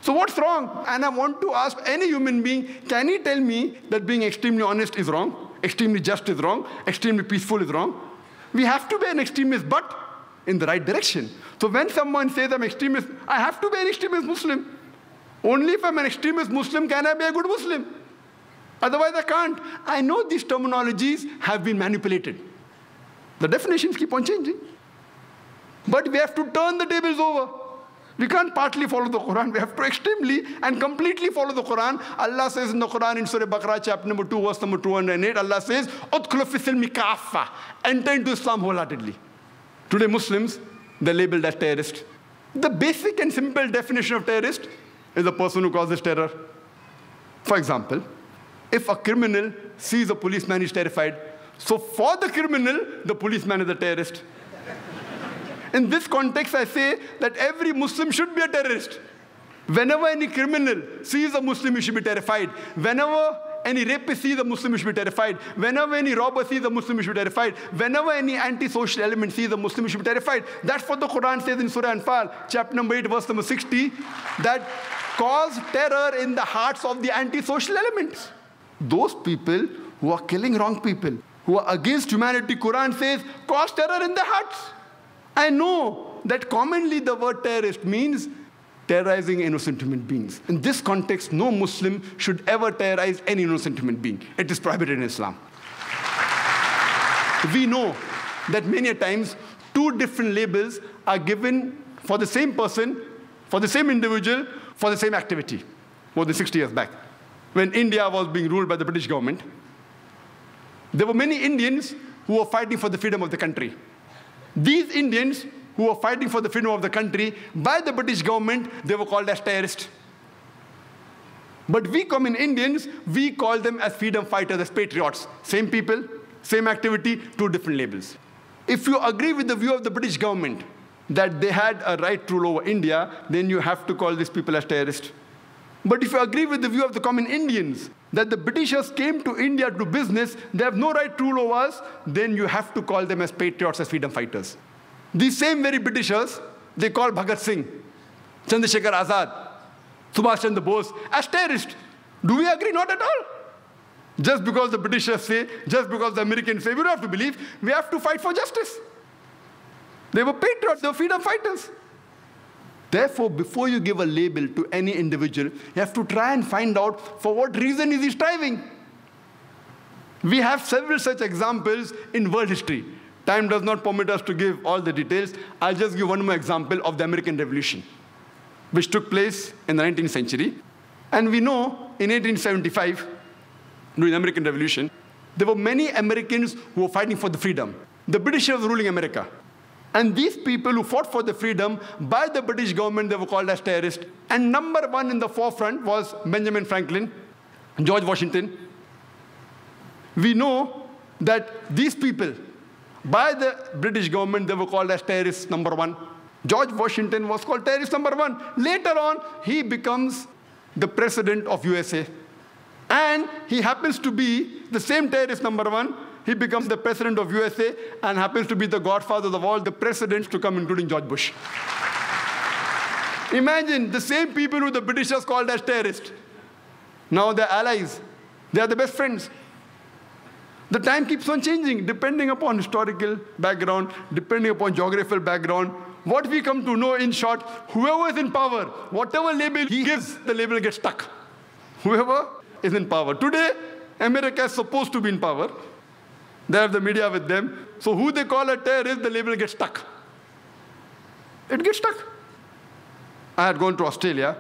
So what's wrong? And I want to ask any human being, can he tell me that being extremely honest is wrong? Extremely just is wrong? Extremely peaceful is wrong? We have to be an extremist, but in the right direction. So when someone says I'm extremist, I have to be an extremist Muslim. Only if I'm an extremist Muslim can I be a good Muslim. Otherwise, I can't. I know these terminologies have been manipulated. The definitions keep on changing. But we have to turn the tables over. We can't partly follow the Quran. We have to extremely and completely follow the Quran. Allah says in the Quran in Surah Baqarah, chapter number 2, verse number 208, Allah says, "Udkhulu fi silmi kaffa." Enter into Islam wholeheartedly. Today, Muslims, they're labeled as terrorists. The basic and simple definition of terrorist is a person who causes terror. For example, if a criminal sees a policeman, he's terrified. So for the criminal, the policeman is a terrorist. In this context, I say that every Muslim should be a terrorist. Whenever any criminal sees a Muslim, he should be terrified. Whenever any rapist sees a Muslim, he should be terrified. Whenever any robber sees a Muslim, he should be terrified. Whenever any anti-social element sees a Muslim, he should be terrified. That's what the Quran says in Surah Anfal, chapter number 8, verse number 60, that cause terror in the hearts of the anti-social elements. Those people who are killing wrong people, who are against humanity, Quran says, cause terror in their hearts. I know that commonly the word terrorist means terrorizing innocent human beings. In this context, no Muslim should ever terrorize any innocent human being. It is prohibited in Islam. We know that many a times, two different labels are given for the same person, for the same individual, for the same activity, more than 60 years back. When India was being ruled by the British government, there were many Indians who were fighting for the freedom of the country. These Indians who were fighting for the freedom of the country, by the British government, they were called as terrorists. But we common Indians, we call them as freedom fighters, as patriots. Same people, same activity, two different labels. If you agree with the view of the British government that they had a right to rule over India, then you have to call these people as terrorists. But if you agree with the view of the common Indians, that the Britishers came to India to do business, they have no right to rule over us, then you have to call them as patriots, as freedom fighters. These same very Britishers, they call Bhagat Singh, Chandrasekhar Azad, Subhash Chandra Bose as terrorists. Do we agree? Not at all. Just because the Britishers say, just because the Americans say, we don't have to believe, we have to fight for justice. They were patriots, they were freedom fighters. Therefore, before you give a label to any individual, you have to try and find out for what reason is he striving. We have several such examples in world history. Time does not permit us to give all the details. I'll just give one more example of the American Revolution, which took place in the 19th century. And we know in 1875, during the American Revolution, there were many Americans who were fighting for the freedom. The British were ruling America. And these people who fought for the freedom by the British government, they were called as terrorists. And number one in the forefront was Benjamin Franklin, George Washington. We know that these people, by the British government, they were called as terrorists number one. George Washington was called terrorist number one. Later on, he becomes the president of USA. And he happens to be the same terrorist number one. He becomes the president of USA and happens to be the godfather of all the presidents to come, including George Bush. Imagine the same people who the Britishers called as terrorists. Now they're allies. They are the best friends. The time keeps on changing, depending upon historical background, depending upon geographical background. What we come to know, in short, whoever is in power, whatever label he gives, the label gets stuck. Whoever is in power. Today, America is supposed to be in power. They have the media with them. So who they call a terrorist, the label gets stuck. It gets stuck. I had gone to Australia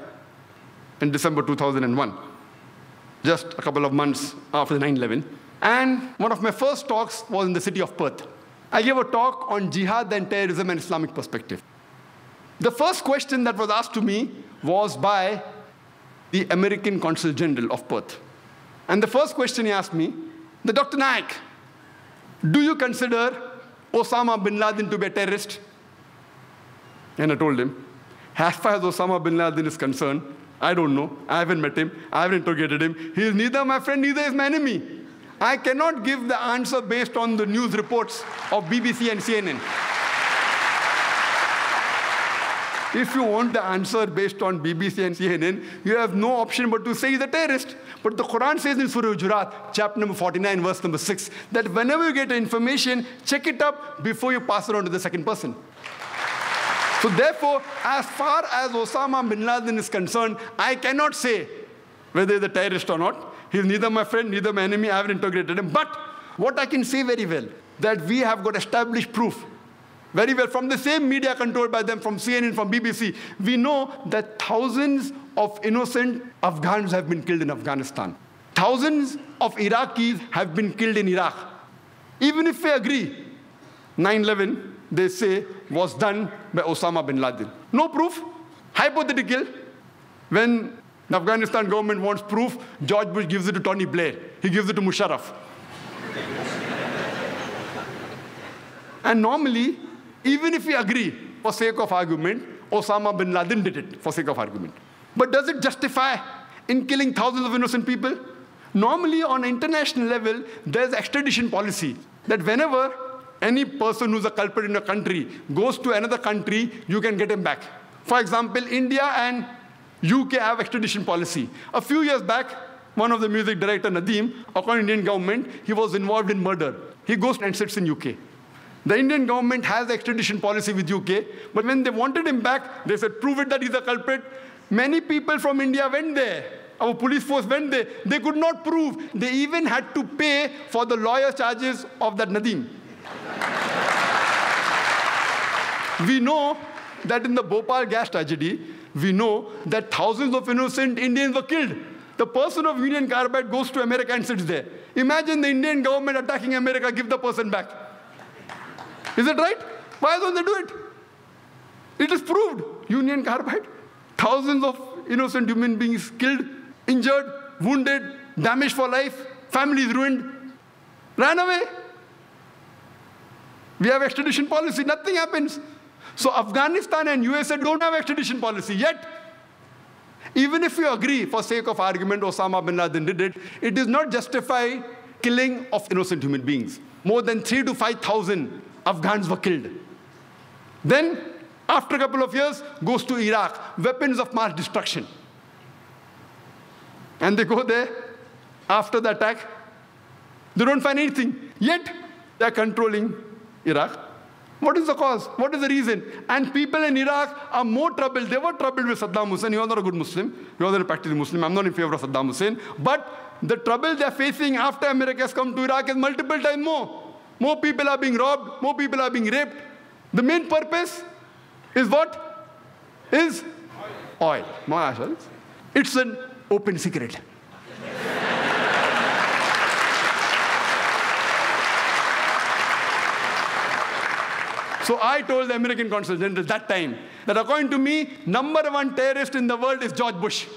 in December 2001, just a couple of months after 9/11. And one of my first talks was in the city of Perth. I gave a talk on jihad and terrorism and Islamic perspective. The first question that was asked to me was by the American Consul General of Perth. And the first question he asked me, Dr. Naik, do you consider Osama bin Laden to be a terrorist? And I told him, as far as Osama bin Laden is concerned, I don't know. I haven't met him. I haven't interrogated him. He is neither my friend, neither is my enemy. I cannot give the answer based on the news reports of BBC and CNN. If you want the answer based on BBC and CNN, you have no option but to say he's a terrorist. But the Quran says in Surah Hujurat, chapter number 49, verse number 6, that whenever you get information, check it up before you pass it on to the second person. So therefore, as far as Osama bin Laden is concerned, I cannot say whether he's a terrorist or not. He's neither my friend, neither my enemy. I haven't integrated him. But what I can say very well, that we have got established proof very well from the same media controlled by them, from CNN, from BBC. We know that thousands of innocent Afghans have been killed in Afghanistan. Thousands of Iraqis have been killed in Iraq. Even if we agree, 9/11, they say, was done by Osama bin Laden. No proof. Hypothetical. When the Afghanistan government wants proof, George Bush gives it to Tony Blair. He gives it to Musharraf. And normally, even if we agree, for sake of argument, Osama bin Laden did it, for sake of argument. But does it justify in killing thousands of innocent people? Normally, on an international level, there's extradition policy that whenever any person who's a culprit in a country goes to another country, you can get him back. For example, India and UK have extradition policy. A few years back, one of the music director, Nadeem, according to Indian government, he was involved in murder. He goes and sits in UK. The Indian government has extradition policy with UK, but when they wanted him back, they said, prove it that he's a culprit. Many people from India went there. Our police force went there. They could not prove. They even had to pay for the lawyer charges of that Nadeem. We know that in the Bhopal gas tragedy, we know that thousands of innocent Indians were killed. The person of Union Carbide goes to America and sits there. Imagine the Indian government attacking America, give the person back. Is it right? Why don't they do it? It is proved. Union Carbide, thousands of innocent human beings killed, injured, wounded, damaged for life, families ruined, ran away. We have extradition policy, nothing happens. So Afghanistan and USA don't have extradition policy yet. Even if you agree, for sake of argument, Osama bin Laden did it, it does not justify killing of innocent human beings. More than 3,000 to 5,000 Afghans were killed. Then, after a couple of years, goes to Iraq, weapons of mass destruction. And they go there, after the attack, they don't find anything. Yet, they're controlling Iraq. What is the cause? What is the reason? And people in Iraq are more troubled. They were troubled with Saddam Hussein. He was not a good Muslim. He wasn't a practicing Muslim. I'm not in favor of Saddam Hussein. But the trouble they're facing after America has come to Iraq is multiple times more. More people are being robbed. More people are being raped. The main purpose is what? Is oil. It's an open secret. So I told the American Consul General that time that according to me, #1 terrorist in the world is George Bush.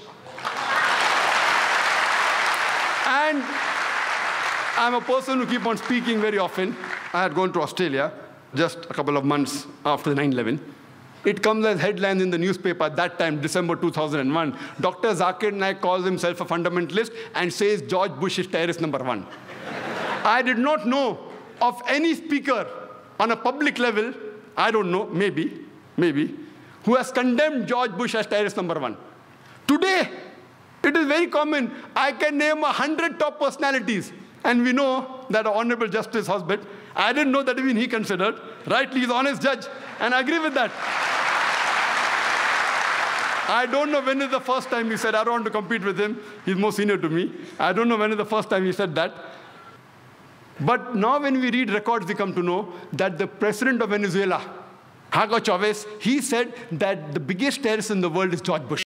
And I'm a person who keeps on speaking very often. I had gone to Australia just a couple of months after 9/11. It comes as headlines in the newspaper at that time, December 2001. Dr. Zakir Naik calls himself a fundamentalist and says George Bush is terrorist #1. I did not know of any speaker on a public level, I don't know, maybe, who has condemned George Bush as terrorist #1. Today, it is very common. I can name 100 top personalities. And we know that Honorable Justice Hosbet, I didn't know that even he considered. Rightly, he's an honest judge. And I agree with that. I don't know when is the first time he said, I don't want to compete with him. He's more senior to me. I don't know when is the first time he said that. But now when we read records, we come to know that the president of Venezuela, Hugo Chavez, he said that the biggest terrorist in the world is George Bush.